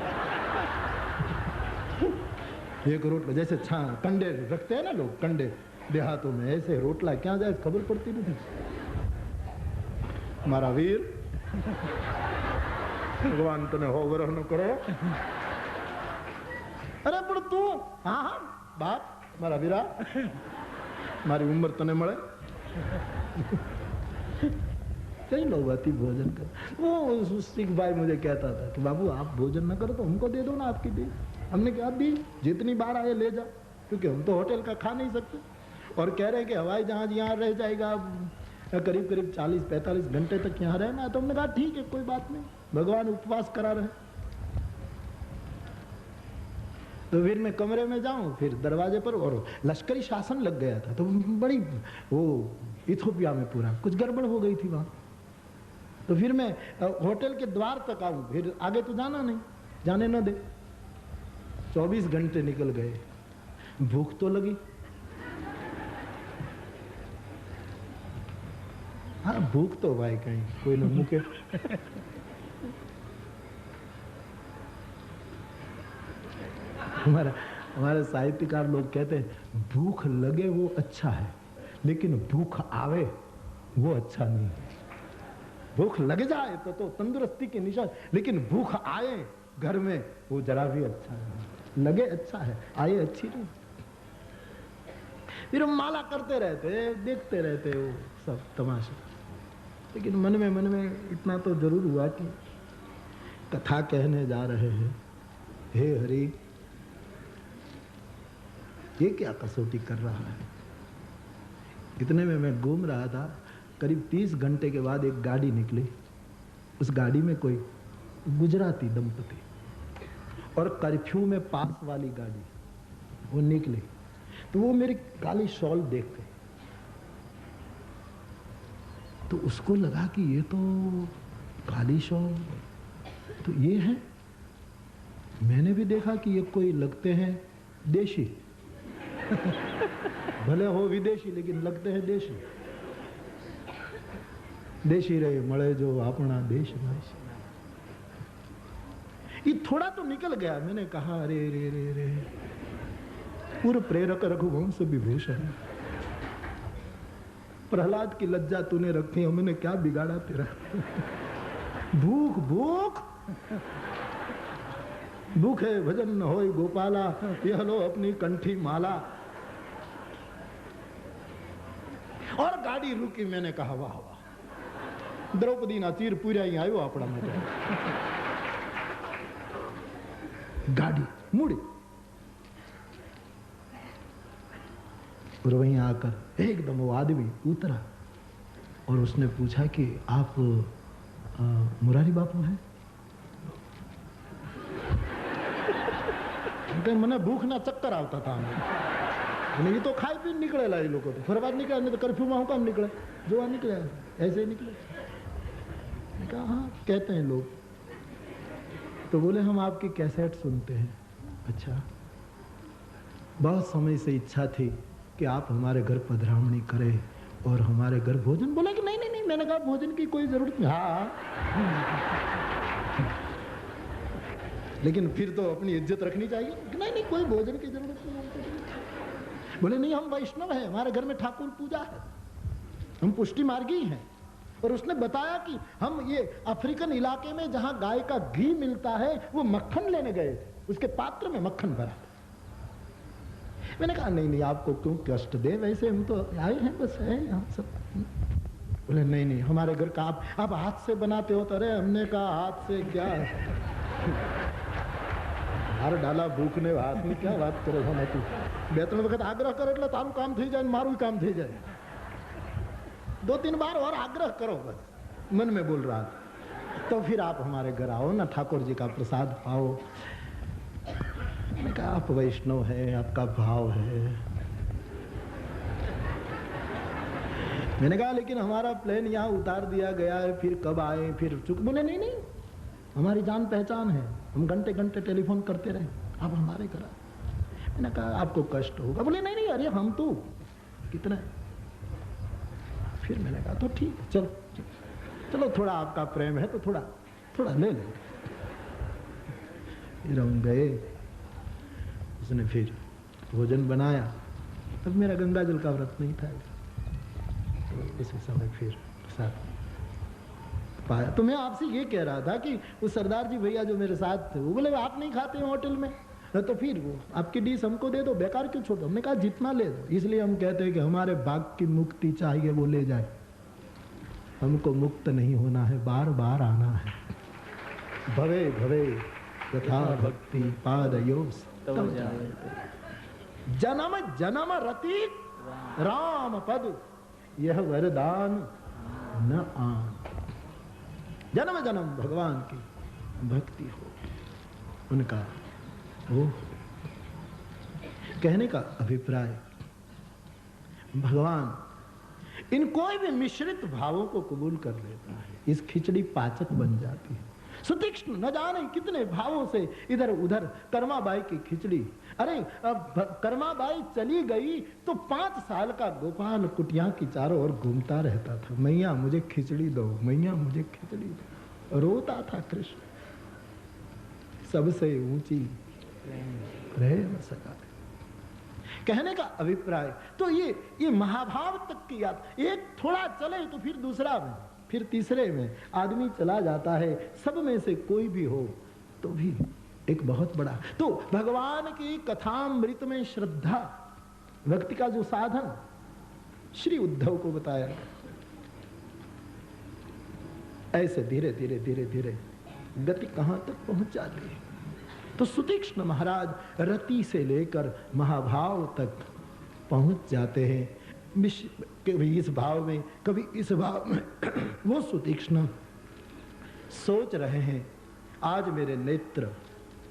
एक रोटला जैसे कंडे रखते हैं ना लोग, कंडे देहातों में, ऐसे रोटला क्या जाए खबर पड़ती नहीं। मारा वीर भगवान तने हो वरह न करे। अरे पर तू हाँ हाँ बाप मारा वीरा मारी उम्र तने मळे कई लोग आती भोजन कर। वो सिख भाई मुझे कहता था कि बाबू आप भोजन न करो तो हमको दे दो ना आपकी दी। हमने कहा दी जितनी बार आए ले जाओ, क्योंकि हम तो होटल का खा नहीं सकते। और कह रहे कि हवाई जहाज यहाँ रह जाएगा करीब करीब 40-45 घंटे तक यहाँ रहना। तो हमने कहा ठीक है कोई बात नहीं, भगवान उपवास करा रहे। तो फिर मैं कमरे में जाऊं, फिर दरवाजे पर, और लश्करी शासन लग गया था तो बड़ी वो इथोपिया में पूरा कुछ गड़बड़ हो गई थी वहां। तो फिर मैं होटल के द्वार तक आऊं, फिर आगे तो जाना नहीं, जाने न दे। 24 घंटे निकल गए, भूख तो लगी। हाँ भूख तो भाई कहीं कोई न मुके। हमारे साहित्यकार लोग कहते हैं भूख लगे वो अच्छा है, लेकिन भूख आवे वो अच्छा नहीं। भूख लग जाए तो तंदुरुस्ती की निशान, लेकिन भूख आए घर में वो जरा भी अच्छा नहीं। लगे अच्छा है, आए अच्छी नहीं। फिर हम माला करते रहते, देखते रहते वो सब तमाशा। लेकिन मन में इतना तो जरूर हुआ कि कथा कहने जा रहे हैं, हे हरि ये क्या कसौटी कर रहा है। इतने में मैं घूम रहा था, करीब 30 घंटे के बाद एक गाड़ी निकली। उस गाड़ी में कोई गुजराती दंपति और कर्फ्यू में पास वाली गाड़ी वो निकली। तो वो मेरी काली शॉल देख गई, तो उसको लगा कि ये तो काली शॉल तो ये है। मैंने भी देखा कि ये कोई लगते हैं देशी। भले हो विदेशी लेकिन लगते हैं देशी। देशी रहे मळे जो अपना देश ये थोड़ा तो निकल गया। मैंने कहा अरे रे रे रे पूर्व प्रेरक रघुवंश विभूषण, प्रहलाद की लज्जा तूने रखी, हमने क्या बिगाड़ा तेरा। भूख भूख भूखे भजन न होय गोपाला, यह लो अपनी कंठी माला। और गाड़ी रुकी। मैंने कहा वाह वाह, द्रौपदी ना तीर पूरा ही आयो अपना માટે। गाड़ी मुड़ी और वहीं आकर एकदम वो आदमी उतरा और उसने पूछा कि आप मुरारी बापू हैं? मैंने भूख ना चक्कर आता था हमें, ये तो खाए पी निकले ला लोग तो फिर बाद निकले, नहीं तो कर्फ्यू में हम निकले, जो वहां निकले ऐसे ही निकले। मैंने कहा हाँ कहते हैं लोग। तो बोले हम आपकी कैसेट सुनते हैं। अच्छा, बहुत समय से इच्छा थी कि आप हमारे घर पधरामणी करें और हमारे घर भोजन। बोला कि नहीं नहीं नहीं, मैंने कहा भोजन की कोई जरूरत नहीं। हाँ लेकिन फिर तो अपनी इज्जत रखनी चाहिए। नहीं नहीं कोई भोजन की जरूरत नहीं। बोले नहीं हम वैष्णव हैं, हमारे घर में ठाकुर पूजा है, हम पुष्टि मार्गी हैं। और उसने बताया कि हम ये अफ्रीकन इलाके में जहां गाय का घी मिलता है वो मक्खन लेने गए थे, उसके पात्र में मक्खन भरा था। मैंने कहा नहीं नहीं आपको क्यों कष्ट दे, वैसे हम तो आए हैं बस है हम सब। बोले नहीं नहीं हमारे घर का आप हाथ से बनाते हो। तो अरे हमने कहा हाथ से क्या हार डाला भूखने हाथ में क्या बात करो हम तू બે ત્રણ વખત આગ્રહ કરો એટલે તારું કામ થઈ જાય, મારું કામ થઈ જાય। 2-3 बार और आग्रह करो बस, मन में बोल रहा था। तो फिर आप हमारे घर आओ ना, ठाकुर जी का प्रसाद पाओ। मैंने कहा आप वैष्णव है, आपका भाव है। मैंने कहा लेकिन हमारा प्लेन यहाँ उतार दिया गया है, फिर कब आए फिर चुक। बोले नहीं नहीं हमारी जान पहचान है, हम घंटे घंटे टेलीफोन करते रहे, आप हमारे घर। मैंने कहा आपको कष्ट होगा। बोले नहीं नहीं अरे हम तो कितना। फिर मैंने कहा तो ठीक चलो चलो थोड़ा आपका प्रेम है तो थोड़ा थोड़ा ले लो। फिर हम गए, उसने फिर भोजन बनाया। तब मेरा गंगा जल का व्रत नहीं था, तो उसी समय फिर साथ पाया। तो मैं आपसे ये कह रहा था कि वो सरदार जी भैया जो मेरे साथ थे वो बोले आप नहीं खाते हैं होटल में, तो फिर वो आपकी डिश हमको दे दो, बेकार क्यों छोड़ दो। हमने कहा जितना ले दो। इसलिए हम कहते हैं कि हमारे भाग की मुक्ति चाहिए वो ले जाए, हमको मुक्त नहीं होना है, बार बार आना है। भवे भवे तथा भक्ति पादयोस तव जायते, जन्म जन्म रति राम पद यह वरदान न आन। जन्म जन्म भगवान की भक्ति हो। उनका वो कहने का अभिप्राय, भगवान इन कोई भी मिश्रित भावों को कबूल कर लेता है, इस खिचड़ी पाचक बन जाती है। सुतीक्ष्ण न जाने कितने भावों से इधर उधर कर्माबाई की खिचड़ी। अरे अब कर्माबाई चली गई तो 5 साल का गोपाल कुटिया की चारों ओर घूमता रहता था, मैया मुझे खिचड़ी दो, मैया मुझे खिचड़ी दो। रोता था कृष्ण, सबसे ऊंची प्रेम सका। कहने का अभिप्राय तो ये महाभाव तक की याद। एक थोड़ा चले तो फिर दूसरा में, फिर तीसरे में आदमी चला जाता है। सब में से कोई भी हो तो भी एक बहुत बड़ा। तो भगवान की कथामृत में श्रद्धा भक्ति का जो साधन श्री उद्धव को बताया, ऐसे धीरे धीरे धीरे धीरे गति कहां तक पहुंच जाती है। तो सुतीक्ष्ण महाराज रति से लेकर महाभाव तक पहुंच जाते हैं। कभी इस भाव में कभी इस भाव में। वो सुतीक्ष्ण सोच रहे हैं आज मेरे नेत्र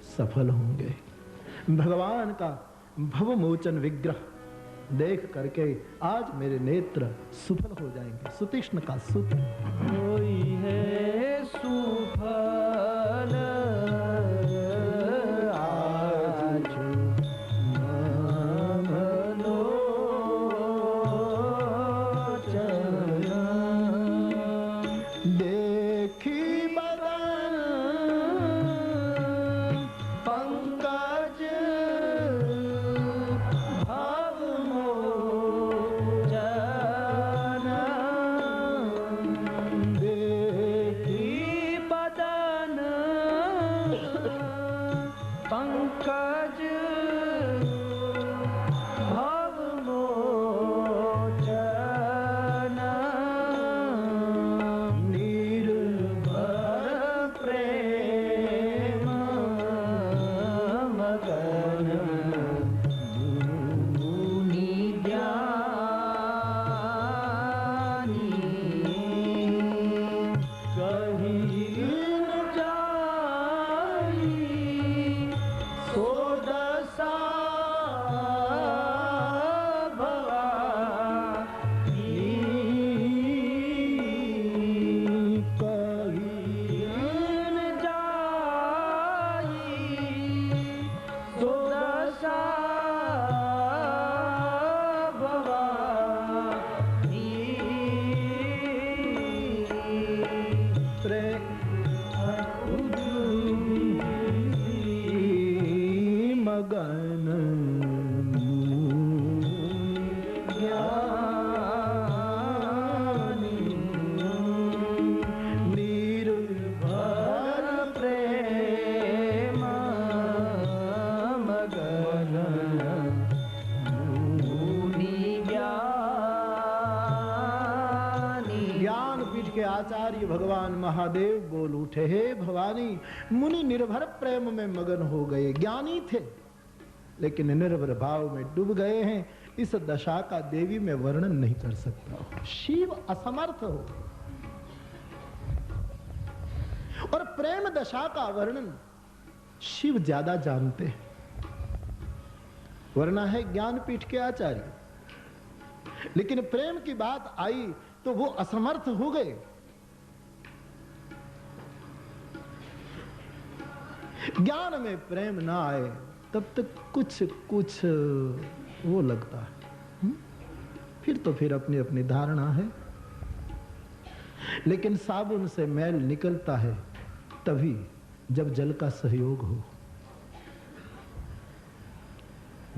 सफल होंगे, भगवान का भवमोचन विग्रह देख करके आज मेरे नेत्र सुफल हो जाएंगे। सुतीक्ष्ण का सुत कोई है सुफल देखी कही न जाई सो दशा आचार्य भगवान महादेव बोल उठे, हे भवानी, मुनि निर्भर प्रेम में मगन हो गए। ज्ञानी थे लेकिन निर्भर भाव में डूब गए हैं। इस दशा का देवी में वर्णन नहीं कर सकता। शिव असमर्थ हो और प्रेम दशा का वर्णन शिव ज्यादा जानते हैं। वरना है ज्ञानपीठ के आचार्य, लेकिन प्रेम की बात आई तो वो असमर्थ हो गए। ज्ञान में प्रेम ना आए तब तक कुछ कुछ वो लगता है। फिर अपनी अपनी धारणा है। लेकिन साबुन से मैल निकलता है तभी जब जल का सहयोग हो।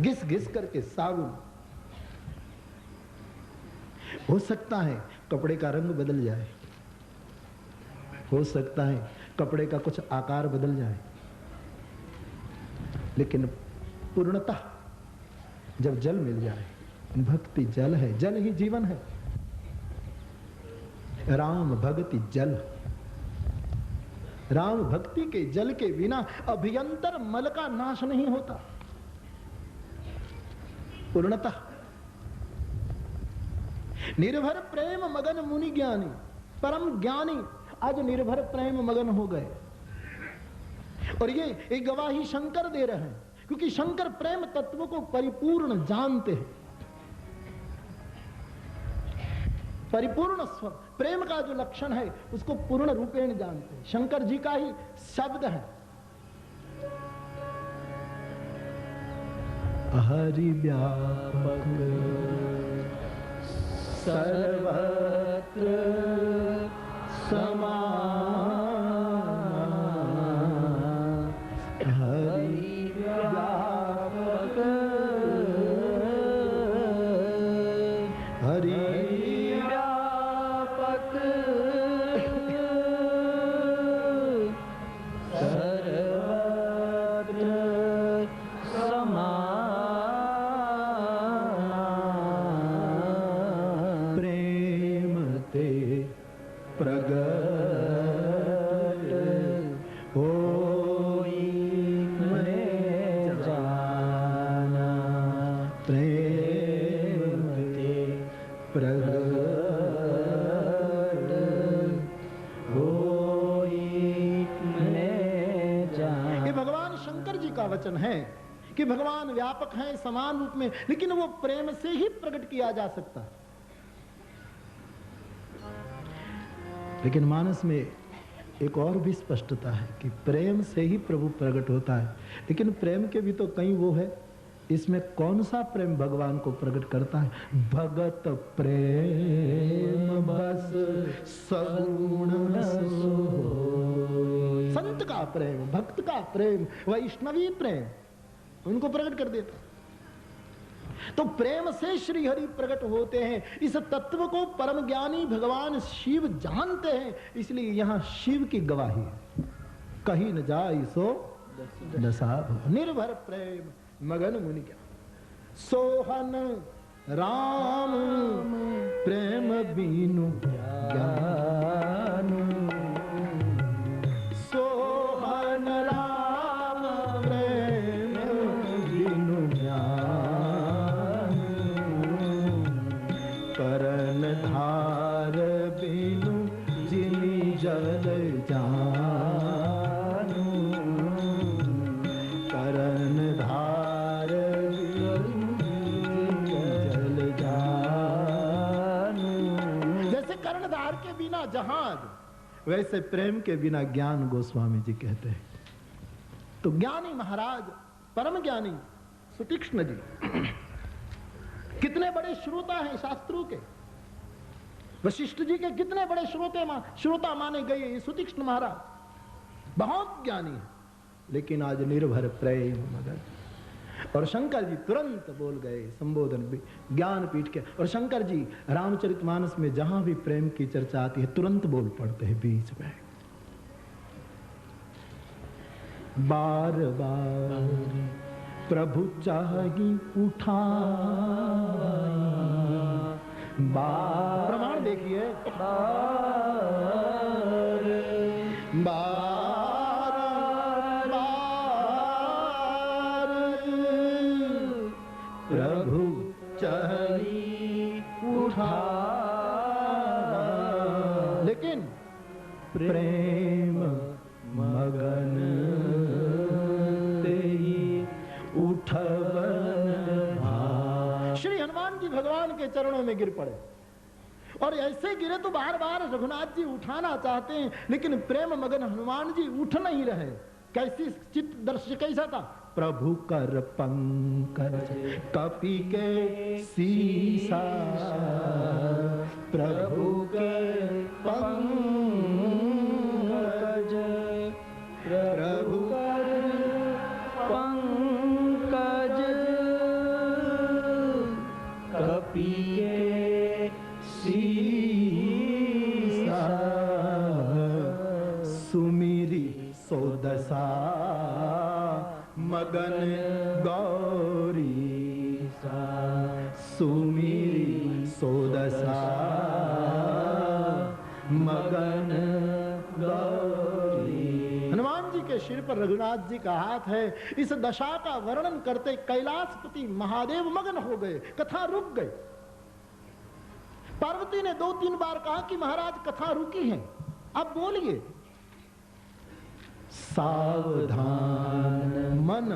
घिस घिस करके साबुन, हो सकता है कपड़े का रंग बदल जाए, हो सकता है कपड़े का कुछ आकार बदल जाए, लेकिन पूर्णतः जब जल मिल जाए, भक्ति जल है, जल ही जीवन है। राम भक्ति जल, राम भक्ति के जल के बिना अभियंतर मल का नाश नहीं होता। पूर्णतः निर्भर प्रेम मगन मुनि ज्ञानी, परम ज्ञानी आज निर्भर प्रेम मगन हो गए। और ये एक गवाही शंकर दे रहे हैं, क्योंकि शंकर प्रेम तत्व को परिपूर्ण जानते हैं। परिपूर्ण प्रेम का जो लक्षण है उसको पूर्ण रूपेण जानते हैं। शंकर जी का ही शब्द है, हरि व्यापक सर्वत्र समान, हरि व्यापक, हरि व्यापक सर्वत्र समान। वचन है कि भगवान व्यापक हैं समान रूप में, लेकिन वो प्रेम से ही प्रकट किया जा सकता है। लेकिन मानस में एक और भी स्पष्टता है कि प्रेम से ही प्रभु प्रकट होता है, लेकिन प्रेम के भी तो कई वो है। इसमें कौन सा प्रेम भगवान को प्रकट करता है? भगत प्रेम बस सगुण सोई। संत का प्रेम, भक्त का प्रेम, वैष्णवी प्रेम उनको प्रकट कर देता। तो प्रेम से श्री हरि प्रकट होते हैं। इस तत्व को परम ज्ञानी भगवान शिव जानते हैं, इसलिए यहां शिव की गवाही है। कहीं न जाई सो दशा निर्भर प्रेम मगन मुनि क्या सोहन राम प्रेम बीनु ज्ञान। सोहन राम प्रेम बीनु ज्ञान। करण धार बीनु जिनि जल जानु करण धार जल जानु। जैसे कर्णधार के बिना जहाज, वैसे प्रेम के बिना ज्ञान, गोस्वामी जी कहते हैं। तो ज्ञानी महाराज, परम ज्ञानी सुतीक्ष्ण जी कितने बड़े श्रोता हैं शास्त्रों के। वशिष्ठ जी के कितने बड़े श्रोता माने गए ये सुतीक्ष्ण महाराज, बहुत ज्ञानी है, लेकिन आज निर्भर प्रेम मगन। और शंकर जी तुरंत बोल गए संबोधन भी ज्ञानपीठ के। और शंकर जी रामचरितमानस में जहां भी प्रेम की चर्चा आती है तुरंत बोल पड़ते हैं बीच में। बार बार प्रभु चाही उठा, प्रमाण देखिए, बार बार बार प्रभु चाही उठा, लेकिन प्रेम मगन श्री हनुमान जी भगवान के चरणों में गिर पड़े। और ऐसे गिरे तो बार बार रघुनाथ जी उठाना चाहते हैं, लेकिन प्रेम मगन हनुमान जी उठ नहीं रहे। कैसी चित्त दृश्य कैसा था? प्रभु कर पंकज कपि के सीसा, प्रभु के पंकज, प्रभु कर पंकज कपि के सीसा, सुमिरी सोदसा मगन गौरी सा, सुमिरी सोदसा मगन गौरी। हनुमान जी के सिर पर रघुनाथ जी का हाथ है। इस दशा का वर्णन करते कैलाशपति महादेव मगन हो गए, कथा रुक गई। पार्वती ने 2-3 बार कहा कि महाराज कथा रुकी है, अब बोलिए। सावधान मन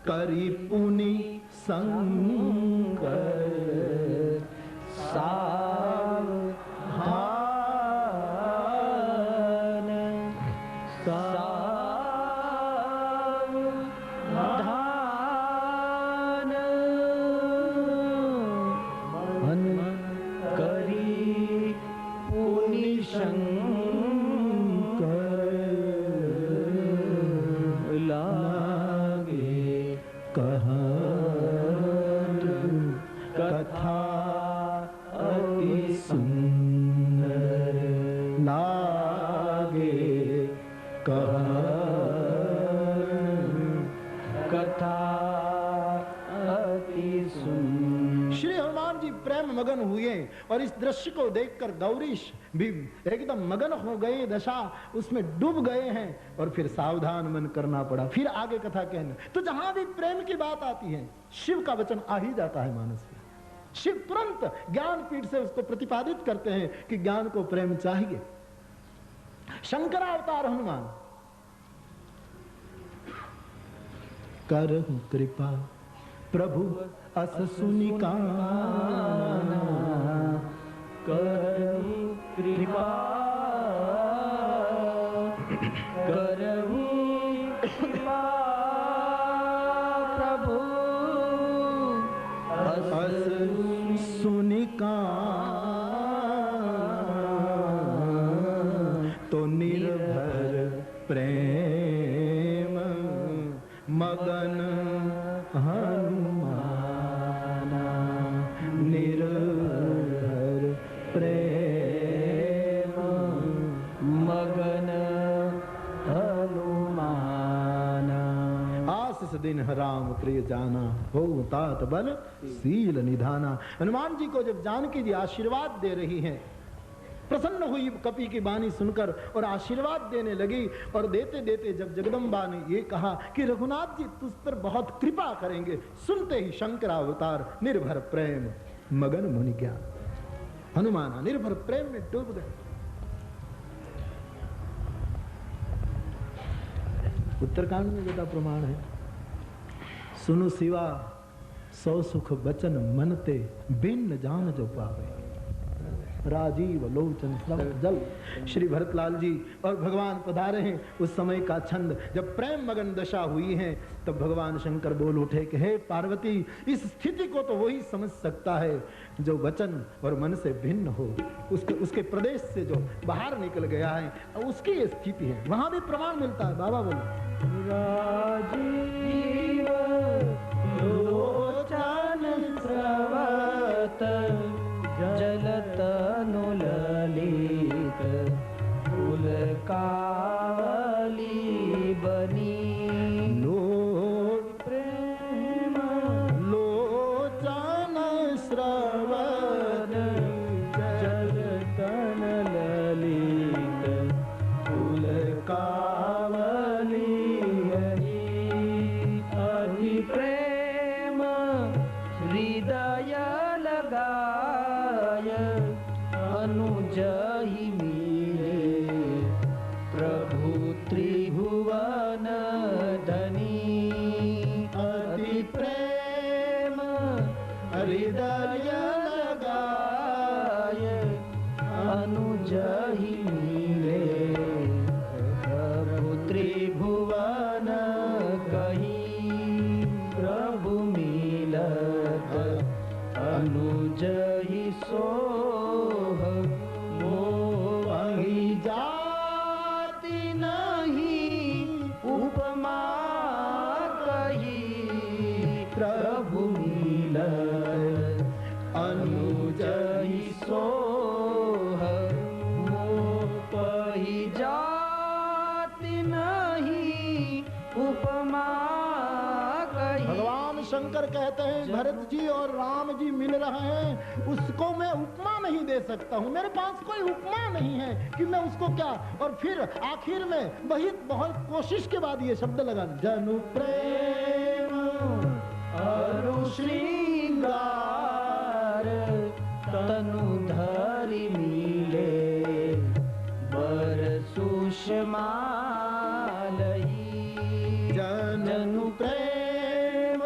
करी पुनि संकर, सावधान सावधान मन करी पुनि संकर, लागे कहत कथा अति सुंदर, लागे कहत कथा अति सुंदर। श्री हनुमान जी प्रेम मगन हुए और इस दृश्य को देखकर गौरीश भी एकदम मगन हो गए, दशा उसमें डूब गए हैं। और फिर सावधान मन करना पड़ा, फिर आगे कथा कहने। तो जहां भी प्रेम की बात आती है शिव का वचन आ ही जाता है मानस में। शिव तुरंत ज्ञानपीठ से उसको प्रतिपादित करते हैं कि ज्ञान को प्रेम चाहिए। शंकरावतार हनुमान करहु कृपा प्रभु अस सुनि काना, करहु कृपा करहु कृपा प्रभु अस सुनि काना, तो निर्भर प्रेम मगन हनुमाना, निर्भर प्रेम मगन हनुमाना। आशीष दिन राम प्रिय जाना, हो तात बल सील निधाना। हनुमान जी को जब जानकी जी आशीर्वाद दे रही हैं, प्रसन्न हुई कपि की वाणी सुनकर और आशीर्वाद देने लगी। और देते देते जब जगदम्बा ने ये कहा कि रघुनाथ जी तुझ पर बहुत कृपा करेंगे, सुनते ही शंकरावतार निर्भर प्रेम मगन मुनि ज्ञान हनुमाना निर्भर प्रेम में डूब गए। उत्तरकांड में बेटा प्रमाण है। सुनु शिवा 100 सुख बचन मनते बिन न जान जो पावे, राजीव लोचन श्रवण जल। श्री भरतलाल जी और भगवान पधारे हैं। उस समय का छंद जब प्रेम मगन दशा हुई है, तब भगवान शंकर बोल उठे कि हे पार्वती, इस स्थिति को तो वही समझ सकता है जो वचन और मन से भिन्न हो, उसके प्रदेश से जो बाहर निकल गया है, उसकी ये स्थिति है। वहां भी प्रमाण मिलता है। बाबा बोलो, राजीव लोचन स्रवत जलतनु ललित पुलकावली बनी, लो प्रेम लोचन श्रवण जलतन ललित पुलकावली बनी, अति प्रेम हृदय लगाय अनुजहि मिले प्रभु त्रिभुवन धनी, अति प्रेम हृदय लगाय अनुजहि मिले प्रभु त्रिभुवन कहीं, प्रभु मिलत अनुजहि सोह मोहि जाति नहीं उपमा कही, प्रभु मिलत अनुजहि सोह मोहि जाति नहीं उपमा कही। भगवान शंकर कहते हैं भरत जी और राम जी मिल रहे हैं, उसको मैं उपमा नहीं दे सकता हूँ, मेरे पास कोई उपमा नहीं है कि मैं उसको क्या। और फिर आखिर में बहुत कोशिश के बाद ये शब्द लगा, जनु प्रेम अरु श्रृंगार तनु धरि मिले बर सुषमा लही, जनु प्रेम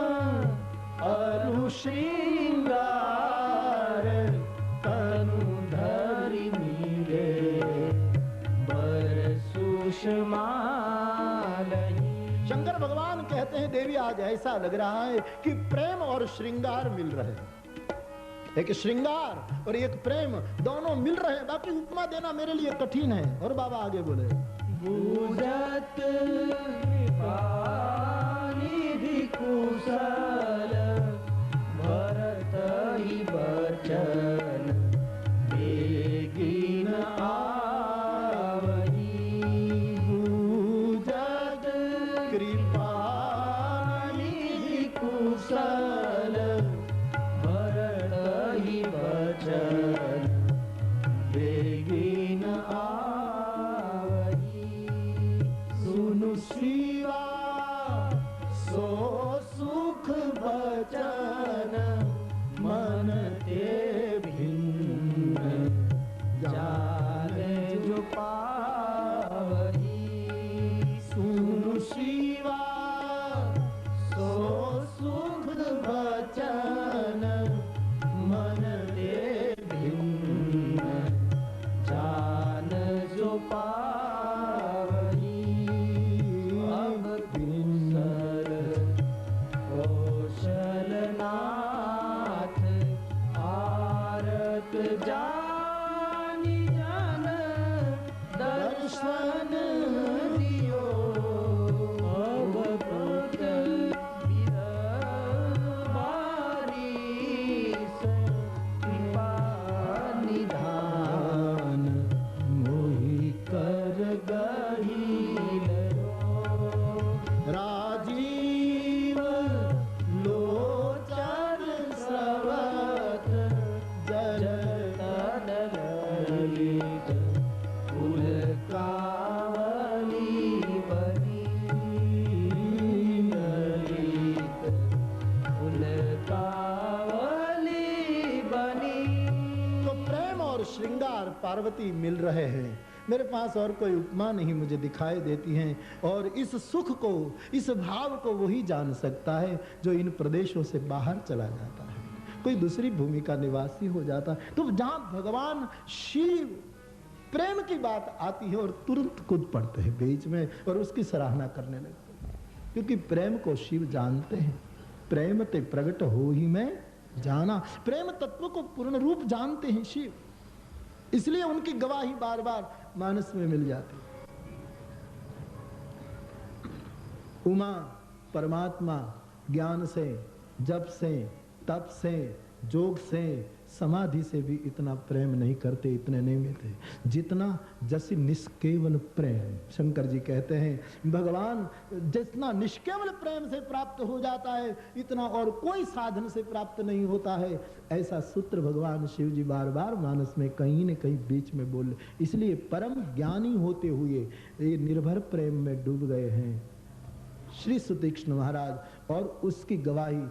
अरु श्रृंगार तनु धरि मिले बर सुषमा लही। शंकर भगवान कहते हैं देवी आज ऐसा लग रहा है कि प्रेम और श्रृंगार मिल रहे हैं, एक श्रृंगार और एक प्रेम दोनों मिल रहे हैं, बाकी उपमा देना मेरे लिए कठिन है। और बाबा आगे बोले, बुझत निधि कुशल भरत ही बचन बेगिन आवही, बुझत कृपा निधि कुशल भरत ही बचन बेगिन आवही, सुनु शिवा 100 सुख बचन मन ते भिन्न जाने जो पावही, सुनु शिवा 100 सुख बचन मन ते भिन्न जान जो पावही, अब बिसर कौशलनाथ आरत जानी जन दर्शन दियो, अब पुत बारिश कृपा निधान मोहि कर गहील राजीव लोचन स्रवत जलतन ललित पुलकावली बनी, ललित पुलकावली बनी। तो प्रेम और श्रृंगार पार्वती मिल रहे हैं, मेरे पास और कोई उपमा नहीं मुझे दिखाई देती है। और इस सुख को, इस भाव को वही जान सकता है जो इन प्रदेशों से बाहर चला जाता है, कोई दूसरी भूमि का निवासी हो जाता है। तो जहां भगवान शिव प्रेम की बात आती है और तुरंत कूद पड़ते हैं बीच में और उसकी सराहना करने लगते हैं, क्योंकि प्रेम को शिव जानते हैं। प्रेम ते प्रगट हो ही मैं जाना, प्रेम तत्व को पूर्ण रूप जानते हैं शिव, इसलिए उनकी गवाही बार बार मानस में मिल जाती। उमा परमात्मा ज्ञान से, जप से, तप से, जोग से, समाधि से भी इतना प्रेम नहीं करते, इतने नियमित है जितना जैसे निष्केवल प्रेम। शंकर जी कहते हैं भगवान जितना निष्केवल प्रेम से प्राप्त हो जाता है इतना और कोई साधन से प्राप्त नहीं होता है। ऐसा सूत्र भगवान शिव जी बार बार मानस में कहीं न कहीं बीच में बोल, इसलिए परम ज्ञानी होते हुए ये निर्भर प्रेम में डूब गए हैं श्री सुतीक्ष्ण महाराज। और उसकी गवाही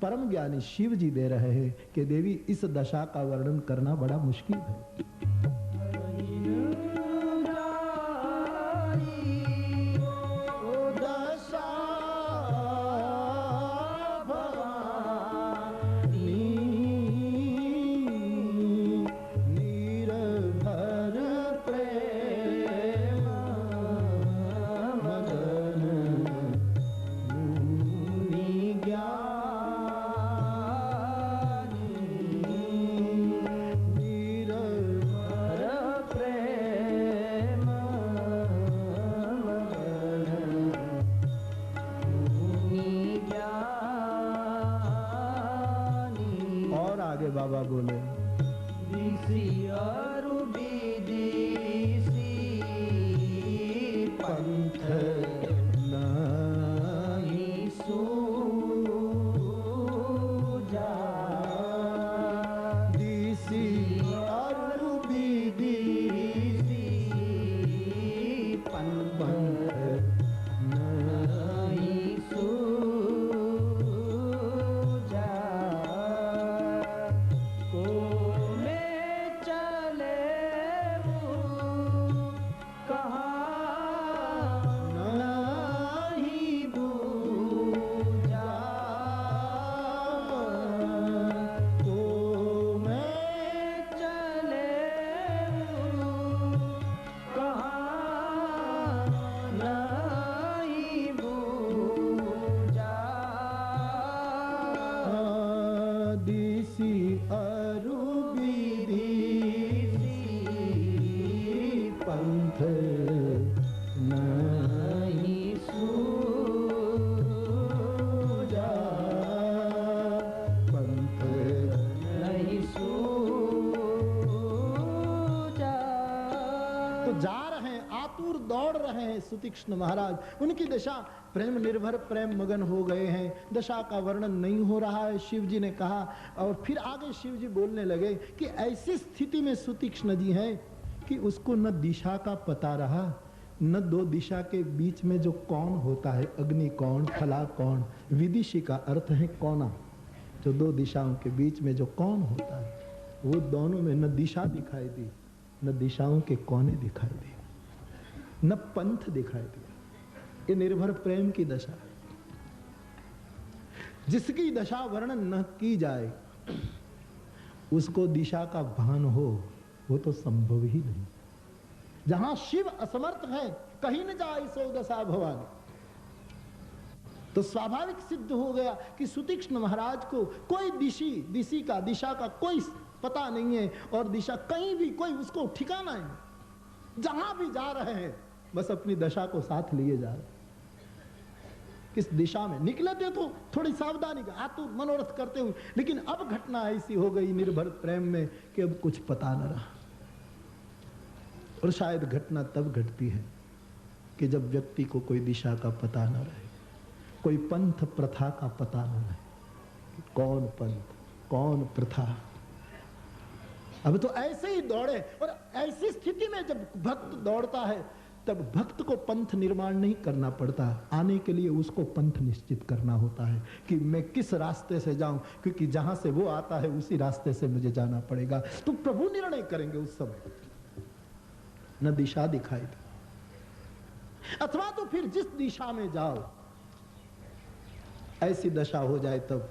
परम ज्ञानी शिव जी दे रहे हैं कि देवी इस दशा का वर्णन करना बड़ा मुश्किल है। बाबा बोले पंथ नहीं सूझा, दिसी और विदिसी पंथ नहीं सूझा। सुतीक्ष्ण महाराज उनकी दशा प्रेम निर्भर प्रेम मगन हो गए हैं, दशा का वर्णन नहीं हो रहा है। शिव जी ने कहा और फिर आगे शिव जी बोलने लगे कि ऐसी स्थिति में सुतीक्ष्ण जी हैं कि उसको न दिशा का पता रहा, न दो दिशा के बीच में जो कौन होता है, अग्नि कौन, फला कौन, विदिशी का अर्थ है कोना, जो दो दिशाओं के बीच में जो कौन होता है वो दोनों में न दिशा दिखाई दी, न दिशाओं के कोने दिखाई दी, न पंथ दिखाई दिया। ये निर्भर प्रेम की दशा है। जिसकी दशा वर्णन न की जाए उसको दिशा का भान हो वो तो संभव ही नहीं। जहां शिव असमर्थ है कहीं न जाए सो दशा भवानी, तो स्वाभाविक सिद्ध हो गया कि सुतीक्ष्ण महाराज को कोई दिशा का कोई पता नहीं है और दिशा कहीं भी कोई उसको ठिकाना नहीं। जहां भी जा रहे हैं बस अपनी दशा को साथ लिए जा रहे। किस दिशा में निकले थे तो थोड़ी सावधानी का आतुर मनोरथ करते हुए, लेकिन अब घटना ऐसी हो गई निर्भर प्रेम में कि अब कुछ पता न रहा। और शायद घटना तब घटती है कि जब व्यक्ति को कोई दिशा का पता न रहे, कोई पंथ प्रथा का पता न रहे, कौन पंथ कौन प्रथा। अब तो ऐसे ही दौड़े, और ऐसी स्थिति में जब भक्त दौड़ता है तब भक्त को पंथ निर्माण नहीं करना पड़ता, आने के लिए उसको पंथ निश्चित करना होता है कि मैं किस रास्ते से जाऊं, क्योंकि जहां से वो आता है उसी रास्ते से मुझे जाना पड़ेगा। तो प्रभु निर्णय करेंगे उस समय। न दिशा दिखाई दी। अथवा तो फिर जिस दिशा में जाओ ऐसी दशा हो जाए तब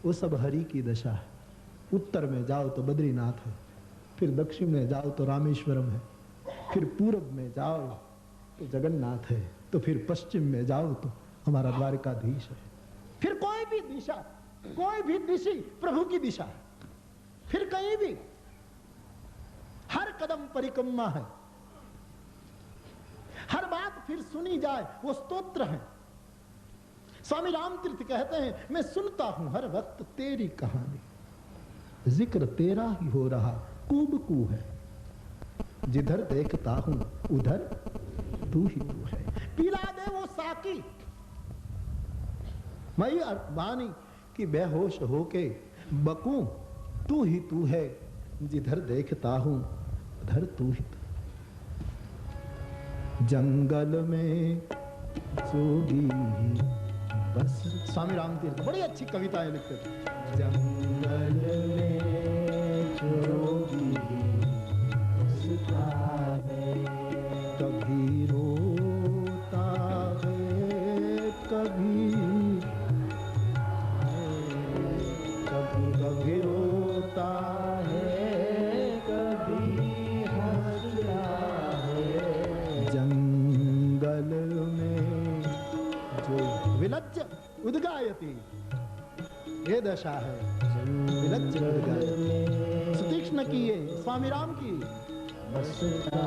वो सब हरि की दशा है। उत्तर में जाओ तो बद्रीनाथ है, फिर दक्षिण में जाओ तो रामेश्वरम है, फिर पूरब में जाओ तो जगन्नाथ है, तो फिर पश्चिम में जाओ तो हमारा द्वारकाधीश है। फिर कोई भी दिशा, कोई भी दिशा प्रभु की दिशा है। फिर कहीं भी हर कदम परिक्रमा है, हर बात फिर सुनी जाए वो स्तोत्र है। स्वामी रामतीर्थ कहते हैं, मैं सुनता हूं हर वक्त तेरी कहानी, जिक्र तेरा ही हो रहा कूब कू है, जिधर देखता हूं उधर तू ही तू है। पिला दे वो साकी, मैं वाणी कि बेहोश होके बकूं, तू ही तू है, जिधर देखता हूं उधर तू ही तू। जंगल में जोगी बस, स्वामी रामतीर्थ बड़ी अच्छी कविताएं लिखते थे। जंगल में जोगी बसता है, कभी रोता है, कभी रोता है, कभी हंसता है। जंगल में जो विलज्ज उद्गायति, ये दशा है विलज्ज उद्गायति। सुतीक्ष्ण की ये स्वामी राम की बसता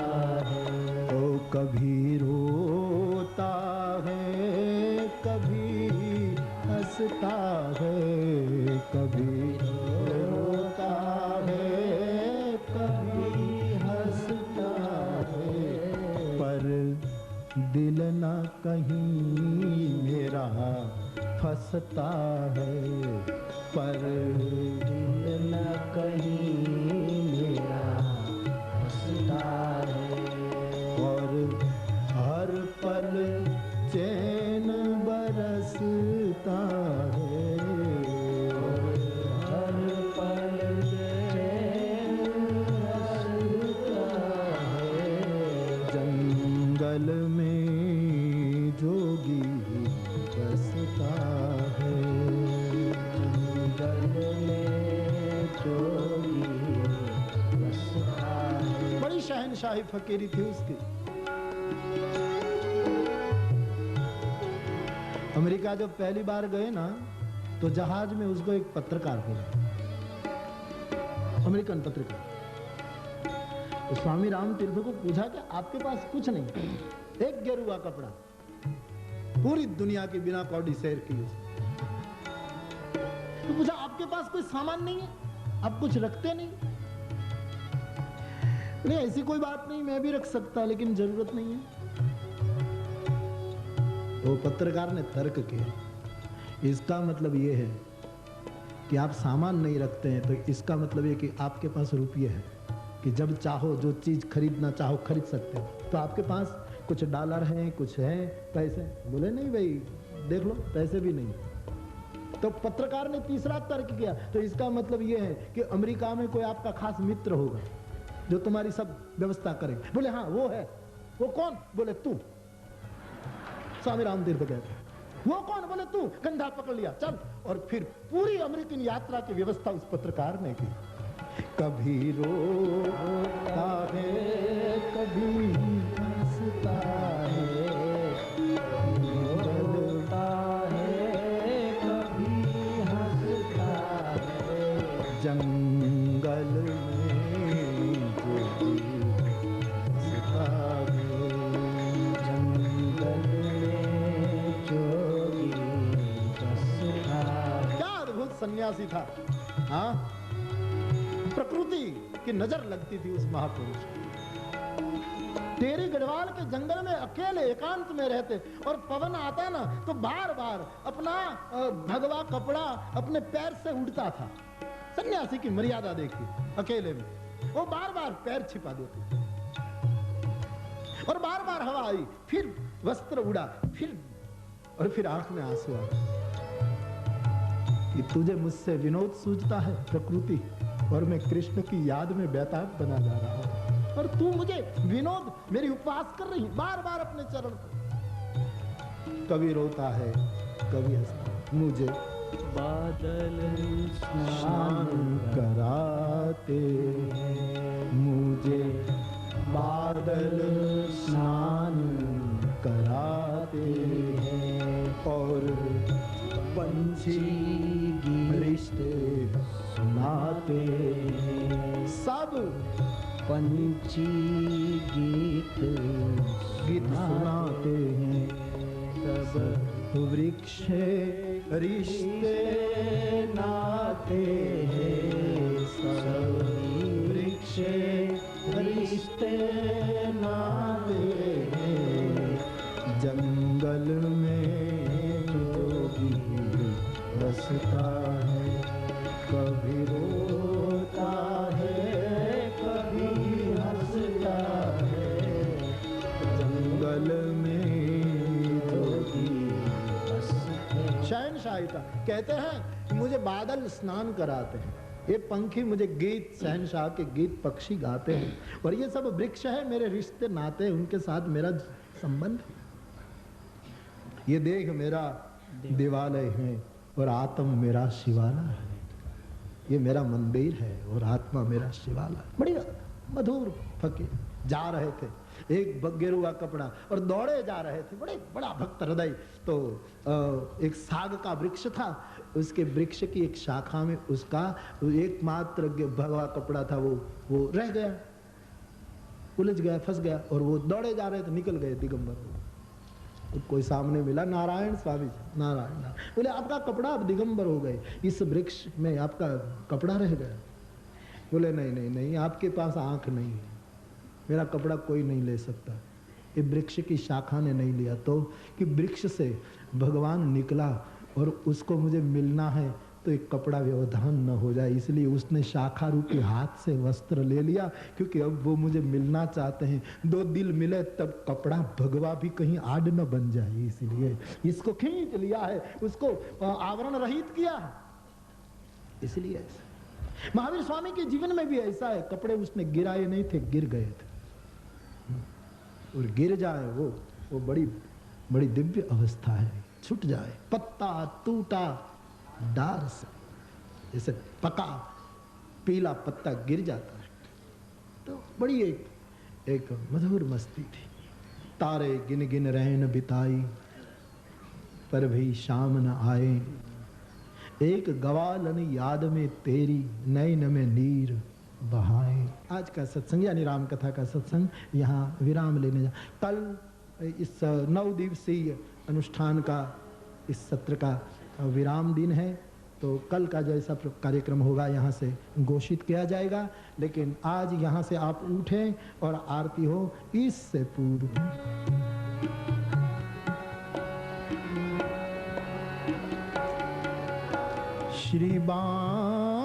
है। तो कभी रोता है, कभी हंसता है, कभी रोता है, कभी हंसता है, पर दिल न कहीं मेरा फंसता है, पर दिल न कहीं मेरा फंसता है। और हर पल चैन बरसता है, हर पल चैन बरसता है। जंगल में जोगी बसता है, जंगल में जोगी बसता है। बड़ी शहनशाही फकीरी थी उसकी। अमेरिका जब पहली बार गए ना, तो जहाज में उसको एक पत्रकार मिला, अमेरिकन पत्रकार। तो स्वामी राम तीर्थ को पूछा कि आपके पास कुछ नहीं, एक गेरुआ कपड़ा, पूरी दुनिया की बिना कौड़ी सैर की उसने। तो पूछा आपके पास कोई सामान नहीं है, आप कुछ रखते नहीं? नहीं ऐसी कोई बात नहीं, मैं भी रख सकता, लेकिन जरूरत नहीं है। तो पत्रकार ने तर्क किया, इसका मतलब यह है कि आप सामान नहीं रखते हैं, तो इसका मतलब यह कि आपके पास रुपये हैं कि जब चाहो जो चीज खरीदना चाहो खरीद सकते हो। तो आपके पास कुछ डॉलर हैं, कुछ हैं पैसे? बोले नहीं भाई, देख लो पैसे भी नहीं। तो पत्रकार ने तीसरा तर्क किया, तो इसका मतलब यह है कि अमेरिका में कोई आपका खास मित्र होगा जो तुम्हारी सब व्यवस्था करेगा। बोले हाँ वो है। वो कौन? बोले तू। स्वामी राम तीर्थ कहते वो कौन? बोले तू। कंधा पकड़ लिया, चल। और फिर पूरी अमेरिकन यात्रा की व्यवस्था उस पत्रकार ने की। कभी रोता है, कभी हंसता है, रोता है, कभी हंसता है। जंगल में जोगी बसता है, जंगल में जोगी बसता है। क्या अद्भुत सन्यासी था। हाँ, प्रकृति की नजर लगती थी उस महापुरुष। टेरी गढ़वाल के जंगल में अकेले एकांत में रहते, और पवन आता ना तो बार बार अपना भगवा कपड़ा अपने पैर से उड़ता था। सन्यासी की मर्यादा देखी, अकेले में वो बार बार पैर छिपा देते, और बार बार हवा आई, फिर वस्त्र उड़ा, फिर आंख में आंसू आ गए कि तुझे मुझसे विनोद सूझता है प्रकृति, और मैं कृष्ण की याद में बेताब बना जा रहा हूं। और तू मुझे विनोद, मेरी उपवास कर रही, बार बार अपने चरण को। कभी रोता है, कभी हंसता। मुझे बादल स्नान कराते हैं, मुझे बादल स्नान कराते हैं, और पंछी रिश्ते सुनाते हैं। सब पंछी गीत सुनाते हैं, सब वृक्ष रिश्ते नाते हैं, सब वृक्ष रिश्ते नाते हैं। जंगल में जोगी बसता है, कभी रोता है, कभी हंसता है। जंगल में जोगी बसता है। शहनशाहिता कहते हैं मुझे बादल स्नान कराते हैं, ये पंखी मुझे गीत, शहनशाह के गीत पक्षी गाते हैं, और ये सब वृक्ष है मेरे रिश्ते नाते, उनके साथ मेरा संबंध। ये देह मेरा देवालय है और आत्म मेरा शिवालय है। ये मेरा मंदिर है और आत्मा मेरा शिवालय। बड़ी मधुर फकीर जा रहे थे, एक गेरुआ कपड़ा और दौड़े जा रहे थे, बड़ा भक्त हृदय। तो एक साग का वृक्ष था, उसके वृक्ष की एक शाखा में उसका एकमात्र भगवा कपड़ा था, वो रह गया, उलझ गया, फंस गया, और वो दौड़े जा रहे थे, निकल गए दिगंबर। तो कोई सामने मिला, नारायण स्वामी जी, नारायण। बोले आपका कपड़ा, आप दिगंबर हो गए, इस वृक्ष में आपका कपड़ा रह गया। बोले नहीं नहीं नहीं, आपके पास आंख नहीं है, मेरा कपड़ा कोई नहीं ले सकता। ये वृक्ष की शाखा ने नहीं लिया, तो कि वृक्ष से भगवान निकला और उसको मुझे मिलना है, तो एक कपड़ा व्यवधान न हो जाए, इसलिए उसने शाखा रूपी हाथ से वस्त्र ले लिया, क्योंकि अब वो मुझे मिलना चाहते हैं। दो दिल मिले तब कपड़ा भगवा भी कहीं आड़ न बन जाए, इसलिए इसको खींच लिया है, उसको आवरण रहित किया है। इसलिए महावीर स्वामी के जीवन में भी ऐसा है, कपड़े उसने गिराए नहीं थे, गिर गए थे, और गिर जाए वो बड़ी बड़ी दिव्य अवस्था है। छूट जाए, पत्ता टूटा डार से, जैसे पका पीला पत्ता गिर जाता है, तो बड़ी एक मधुर मस्ती थी। तारे गिन गिन रैन बिताई, पर भी शाम न आए, एक गवालन याद में तेरी, नैन में नीर बहाए। आज का सत्संग यानी राम कथा का सत्संग यहाँ विराम लेने जा। कल इस 9 दिवसीय अनुष्ठान का, इस सत्र का विराम दिन है, तो कल का जैसा कार्यक्रम होगा यहाँ से घोषित किया जाएगा। लेकिन आज यहाँ से आप उठें और आरती हो इससे पूर्व। श्री बांके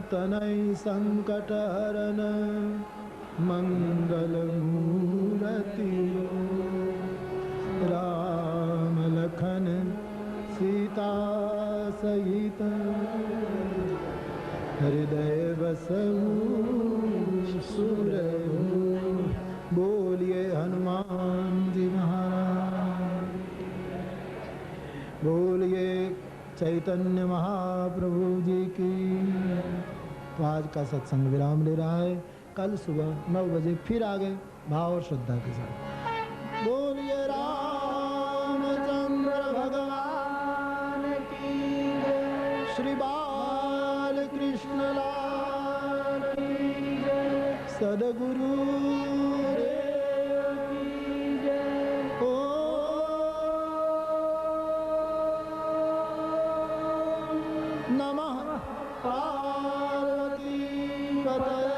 तनय संकट हरन मंगल मूर्ति, राम लखन सीता सहित हृदय बसहु सुरहु। बोलिए हनुमान जी महाराज, बोलिए चैतन्य महाप्रभु जी की। तो आज का सत्संग विराम ले रहा है। कल सुबह 9 बजे फिर आगे भाव और श्रद्धा के साथ। बोलिए रामचंद्र भगवान की जय, श्री बाल कृष्ण लाल की जय, सद्गुरु देव की जय। ओम नमः पार्वती पतये।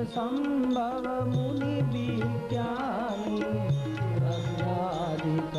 संभव मुनि विज्ञानी, अज्ञाधिक